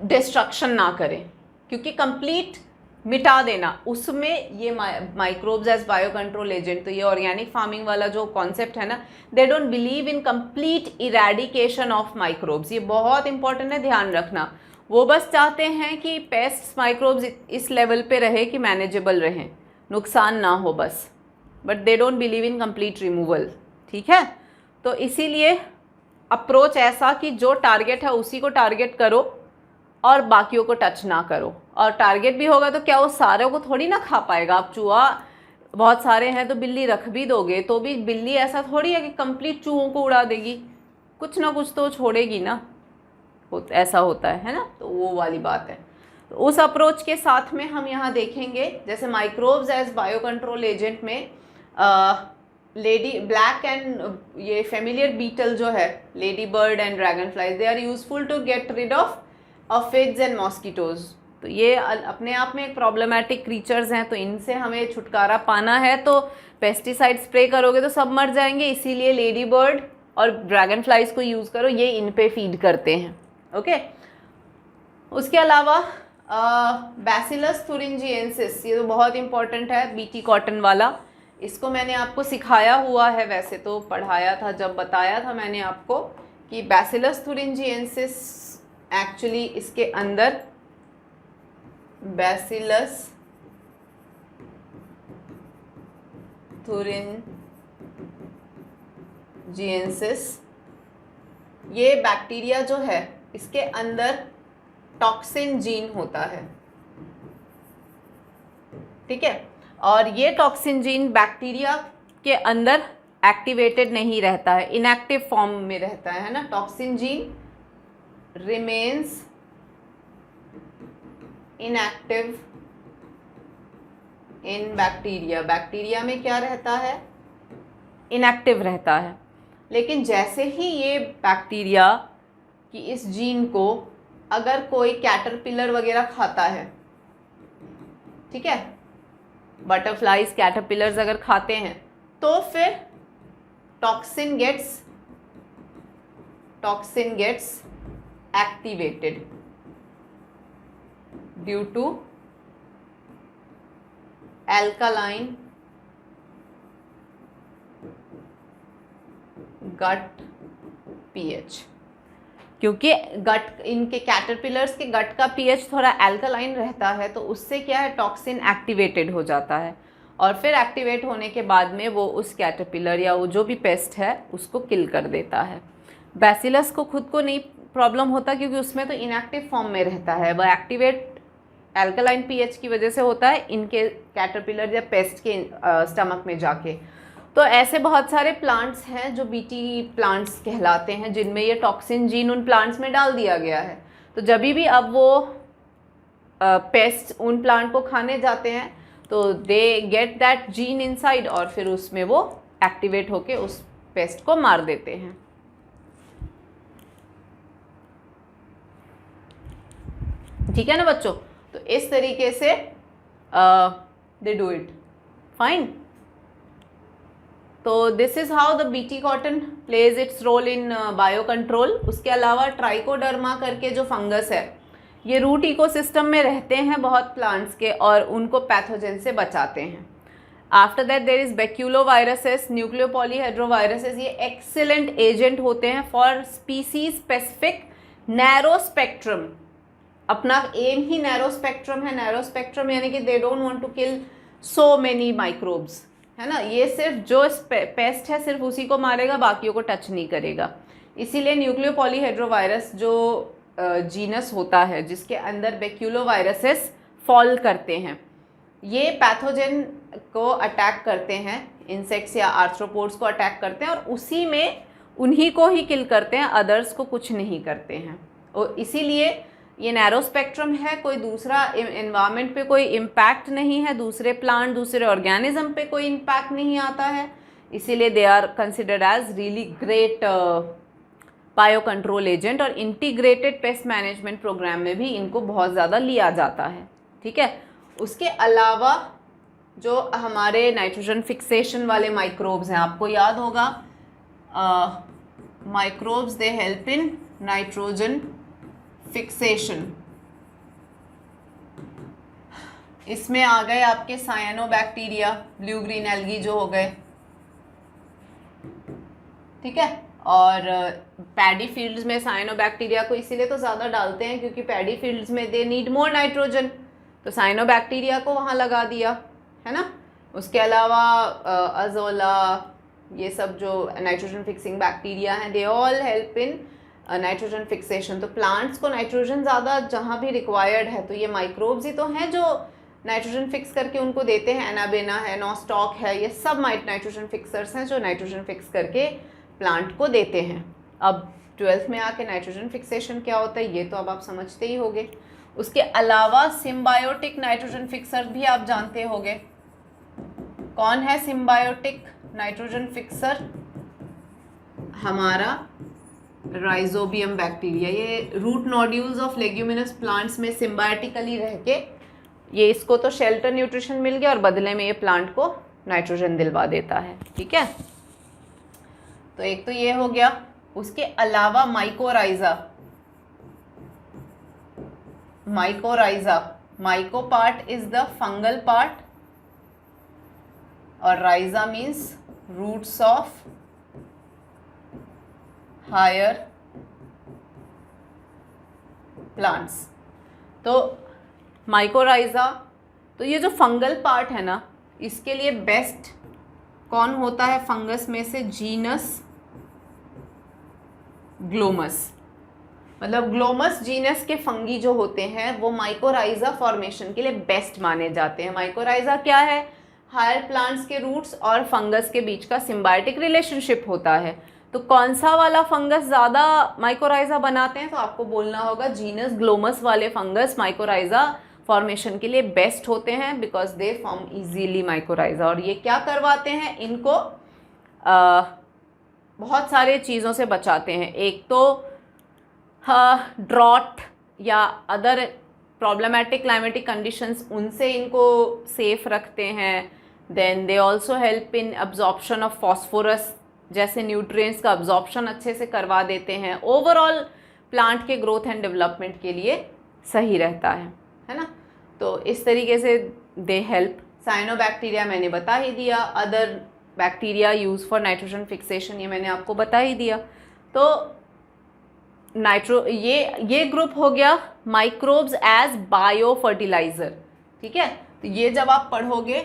डिस्ट्रक्शन ना करें, क्योंकि कंप्लीट मिटा देना उसमें ये microbes as bio control agent, तो ये ऑर्गेनिक फार्मिंग वाला जो कॉन्सेप्ट है ना, they don't believe in complete eradication of microbes. ये बहुत इंपॉर्टेंट है, ध्यान रखना। वो बस चाहते हैं कि पेस्ट माइक्रोब्स इस लेवल पे रहे कि मैनेजेबल रहें, नुकसान ना हो बस, but they don't believe in complete removal. ठीक है, तो इसीलिए अप्रोच ऐसा कि जो टारगेट है उसी को टारगेट करो और बाकियों को टच ना करो। और टारगेट भी होगा तो क्या वो सारों को थोड़ी ना खा पाएगा। आप चूहा बहुत सारे हैं तो बिल्ली रख भी दोगे तो भी बिल्ली ऐसा थोड़ी है कि कंप्लीट चूहों को उड़ा देगी, कुछ ना कुछ तो छोड़ेगी ना, ऐसा होता है ना। तो वो वाली बात है। तो उस अप्रोच के साथ में हम यहाँ देखेंगे, जैसे microbes as bio control agent में लेडी ब्लैक एंड ये फेमिलियर बीटल जो है, ladybird and dragonflies, they are useful to get rid of aphids and mosquitoes. तो ये अपने आप में एक प्रॉब्लमेटिक क्रीचर्स हैं, तो इनसे हमें छुटकारा पाना है। तो पेस्टिसाइड स्प्रे करोगे तो सब मर जाएंगे, इसीलिए लेडी बर्ड और ड्रैगन फ्लाइज को यूज़ करो, ये इन पे फीड करते हैं। ओके, उसके अलावा बैसिलस thuringiensis, ये तो बहुत इंपॉर्टेंट है, बीटी कॉटन वाला। इसको मैंने आपको सिखाया हुआ है, वैसे तो पढ़ाया था जब बताया था मैंने आपको कि बैसिलस thuringiensis एक्चुअली इसके अंदर बैसिलस thuringiensis ये बैक्टीरिया जो है, इसके अंदर टॉक्सिन जीन होता है। ठीक है, और ये टॉक्सिन जीन बैक्टीरिया के अंदर एक्टिवेटेड नहीं रहता है, इनएक्टिव फॉर्म में रहता है ना। टॉक्सिन जीन रिमेन्स इनएक्टिव इन बैक्टीरिया। बैक्टीरिया में क्या रहता है? इनएक्टिव रहता है। लेकिन जैसे ही ये बैक्टीरिया की इस जीन को अगर कोई कैटरपिलर वगैरह खाता है, ठीक है, बटरफ्लाइज कैटरपिलर्स अगर खाते हैं, तो फिर toxin gets activated due to alkaline gut pH. क्योंकि गट, इनके कैटरपिलर्स के गट का पीएच थोड़ा एल्कालाइन रहता है, तो उससे क्या है, टॉक्सिन एक्टिवेटेड हो जाता है और फिर एक्टिवेट होने के बाद में वो उस कैटरपिलर या वो जो भी पेस्ट है उसको किल कर देता है। बैसिलस को खुद को नहीं प्रॉब्लम होता क्योंकि उसमें तो इनएक्टिव फॉर्म में रहता है, वह एक्टिवेट एल्कालाइन पीएच की वजह से होता है इनके कैटरपिलर या पेस्ट के स्टमक में जाके। तो ऐसे बहुत सारे प्लांट्स हैं जो बीटी प्लांट्स कहलाते हैं, जिनमें ये टॉक्सिन जीन उन प्लांट्स में डाल दिया गया है। तो जब भी अब वो पेस्ट उन प्लांट को खाने जाते हैं तो they get that gene inside और फिर उसमें वो एक्टिवेट होके उस पेस्ट को मार देते हैं। ठीक है ना बच्चों? तो इस तरीके से दे डू इट फाइन। तो this is how the BT cotton plays its role in bio control. उसके अलावा ट्राइकोडर्मा करके जो फंगस है, ये रूट इकोसिस्टम में रहते हैं बहुत प्लांट्स के और उनको पैथोजन से बचाते हैं। After that there is baculoviruses, nucleopolyhedroviruses. ये एक्सीलेंट एजेंट होते हैं for species specific narrow spectrum. अपना एम ही नैरो स्पेक्ट्रम है। नैरो स्पेक्ट्रम यानी कि they don't want to kill so many microbes, है ना। ये सिर्फ जो पेस्ट है सिर्फ उसी को मारेगा, बाकियों को टच नहीं करेगा। इसीलिए न्यूक्लियोपॉलीहेड्रोवायरस जो जीनस होता है जिसके अंदर बैक्यूलोवायरसेस फॉल करते हैं, ये पैथोजन को अटैक करते हैं इंसेक्ट्स या आर्थ्रोपोड्स को अटैक करते हैं और उसी में उन्हीं को ही किल करते हैं, अदर्स को कुछ नहीं करते हैं। और इसीलिए ये नैरो स्पेक्ट्रम है, कोई दूसरा एनवायरनमेंट पे कोई इम्पैक्ट नहीं है, दूसरे प्लांट दूसरे ऑर्गेनिज्म पे कोई इम्पैक्ट नहीं आता है, इसीलिए they are considered as really great bio control agent. और इंटीग्रेटेड पेस्ट मैनेजमेंट प्रोग्राम में भी इनको बहुत ज़्यादा लिया जाता है। ठीक है, उसके अलावा जो हमारे नाइट्रोजन फिक्सेशन वाले माइक्रोब्स हैं, आपको याद होगा microbes they help in nitrogen fixation. इसमें आ गए आपके साइनोबैक्टीरिया, ब्लू ग्रीन एल्गी जो हो गए। ठीक है, और पैडी फील्ड्स में साइनोबैक्टीरिया को इसीलिए तो ज़्यादा डालते हैं क्योंकि पैडी फील्ड्स में दे नीड मोर नाइट्रोजन, तो साइनोबैक्टीरिया को वहाँ लगा दिया, है ना। उसके अलावा अजोला, ये सब जो नाइट्रोजन फिक्सिंग बैक्टीरिया हैं, they all help in nitrogen fixation. तो प्लांट्स को नाइट्रोजन ज़्यादा जहाँ भी रिक्वायर्ड है, तो ये माइक्रोब्स ही तो हैं जो नाइट्रोजन फिक्स करके उनको देते हैं। एनाबेना है, नॉस्टॉक है, ये सब नाइट्रोजन फिक्सर्स हैं जो नाइट्रोजन फिक्स करके प्लांट को देते हैं। अब 12th में आके नाइट्रोजन फिक्सेशन क्या होता है ये तो अब आप समझते ही होंगे। उसके अलावा सिम्बायोटिक नाइट्रोजन फिक्सर भी आप जानते होंगे। कौन है सिम्बायोटिक नाइट्रोजन फिक्सर? हमारा राइजोबियम बैक्टीरिया। ये root nodules of leguminous plants में सिम्बायोटिकली रह के ये इसको तो शेल्टर न्यूट्रिशन मिल गया और बदले में ये प्लांट को नाइट्रोजन दिलवा देता है। ठीक है, तो एक तो ये हो गया। उसके अलावा mycorrhiza, myco part is the fungal part और rhiza means roots of higher plants. तो माइकोराइजा, तो ये जो फंगल पार्ट है ना, इसके लिए बेस्ट कौन होता है फंगस में से? Genus Glomus. मतलब ग्लोमस जीनस के फंगी जो होते हैं वो माइकोराइजा फॉर्मेशन के लिए बेस्ट माने जाते हैं। माइकोराइजा क्या है? हायर प्लांट्स के रूट्स और फंगस के बीच का सिम्बायोटिक रिलेशनशिप होता है। तो कौन सा वाला फंगस ज़्यादा माइकोराइजा बनाते हैं? तो आपको बोलना होगा जीनस ग्लोमस वाले फंगस माइकोराइजा फॉर्मेशन के लिए बेस्ट होते हैं, because they form easily mycorrhiza. और ये क्या करवाते हैं? इनको बहुत सारे चीज़ों से बचाते हैं। एक तो ड्रॉट या अदर प्रॉब्लमेटिक क्लाइमेटिक कंडीशंस, उनसे इनको सेफ रखते हैं। Then they also help in absorption of phosphorus जैसे न्यूट्रिएंट्स का अब्जॉर्प्शन अच्छे से करवा देते हैं। ओवरऑल प्लांट के ग्रोथ एंड डेवलपमेंट के लिए सही रहता है ना। तो इस तरीके से दे हेल्प। साइनोबैक्टीरिया मैंने बता ही दिया। Other bacteria use for nitrogen fixation, ये मैंने आपको बता ही दिया। तो ये ग्रुप हो गया माइक्रोब्स एज बायो फर्टिलाइजर। ठीक है, तो ये जब आप पढ़ोगे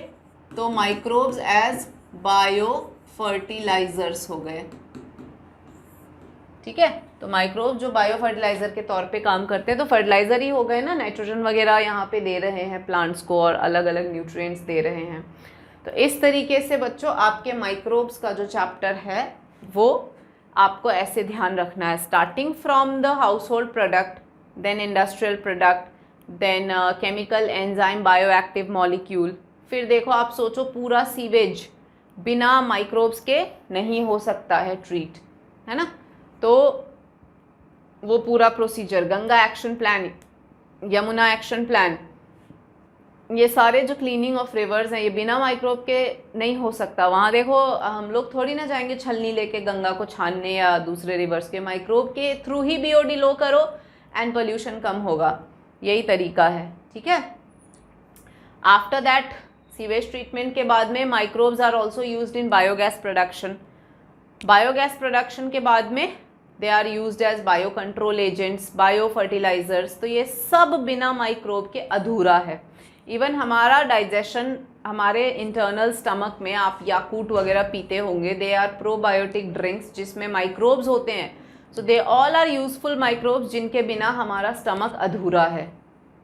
तो माइक्रोब्स एज बायो फर्टिलाइजर्स हो गए। ठीक है, तो माइक्रोब जो बायो फर्टिलाइजर के तौर पे काम करते हैं, तो फर्टिलाइजर ही हो गए ना, नाइट्रोजन वगैरह यहाँ पे दे रहे हैं प्लांट्स को और अलग अलग न्यूट्रिएंट्स दे रहे हैं। तो इस तरीके से बच्चों आपके माइक्रोब्स का जो चैप्टर है वो आपको ऐसे ध्यान रखना है, starting from the household product, then industrial product, then chemical enzyme bioactive molecule. फिर देखो आप सोचो पूरा सीवेज बिना माइक्रोब्स के नहीं हो सकता है ट्रीट, है ना। तो वो पूरा procedure, Ganga action plan, Yamuna action plan, ये सारे जो क्लीनिंग ऑफ रिवर्स हैं ये बिना माइक्रोब के नहीं हो सकता। वहाँ देखो हम लोग थोड़ी ना जाएंगे छलनी लेके गंगा को छानने या दूसरे रिवर्स के, माइक्रोब के थ्रू ही बीओडी लो करो एंड पोल्यूशन कम होगा, यही तरीका है। ठीक है, आफ्टर दैट सीवेज ट्रीटमेंट के बाद में microbes are also used in biogas production. Biogas production के बाद में they are used as bio control agents, bio fertilisers. तो ये सब बिना माइक्रोब के अधूरा है। इवन हमारा डाइजेशन, हमारे इंटरनल स्टमक में आप याकूट वगैरह पीते होंगे, दे आर प्रोबायोटिक ड्रिंक्स जिसमें माइक्रोब्स होते हैं। So they all are useful microbes जिनके बिना हमारा स्टमक अधूरा है।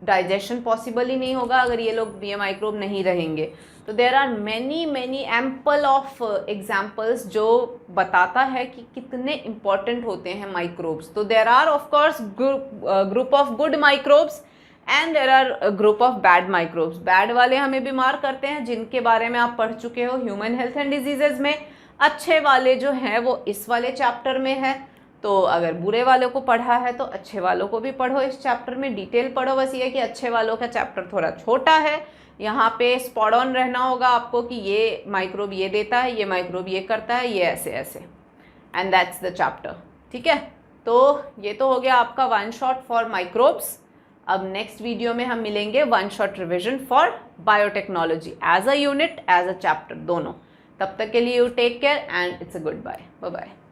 डाइजेशन पॉसिबल ही नहीं होगा अगर ये लोग ये माइक्रोब नहीं रहेंगे। तो there are many ample of examples जो बताता है कि कितने इम्पॉर्टेंट होते हैं माइक्रोब्स। तो there are of course group of good microbes and there are group of bad microbes. Bad वाले हमें बीमार करते हैं, जिनके बारे में आप पढ़ चुके हो ह्यूमन हेल्थ एंड डिजीजेज में। अच्छे वाले जो हैं वो इस वाले चैप्टर में है। तो अगर बुरे वालों को पढ़ा है तो अच्छे वालों को भी पढ़ो, इस चैप्टर में डिटेल पढ़ो। बस ये कि अच्छे वालों का चैप्टर थोड़ा छोटा है, यहाँ पे स्पॉट ऑन रहना होगा आपको कि ये माइक्रोब ये देता है, ये माइक्रोब ये करता है, ये ऐसे ऐसे, एंड दैट्स द चैप्टर। ठीक है, तो ये तो हो गया आपका वन शॉट फॉर माइक्रोब्स। अब नेक्स्ट वीडियो में हम मिलेंगे one shot revision for biotechnology as a unit, as a chapter, दोनों। तब तक के लिए you take care and it's a goodbye, bye bye.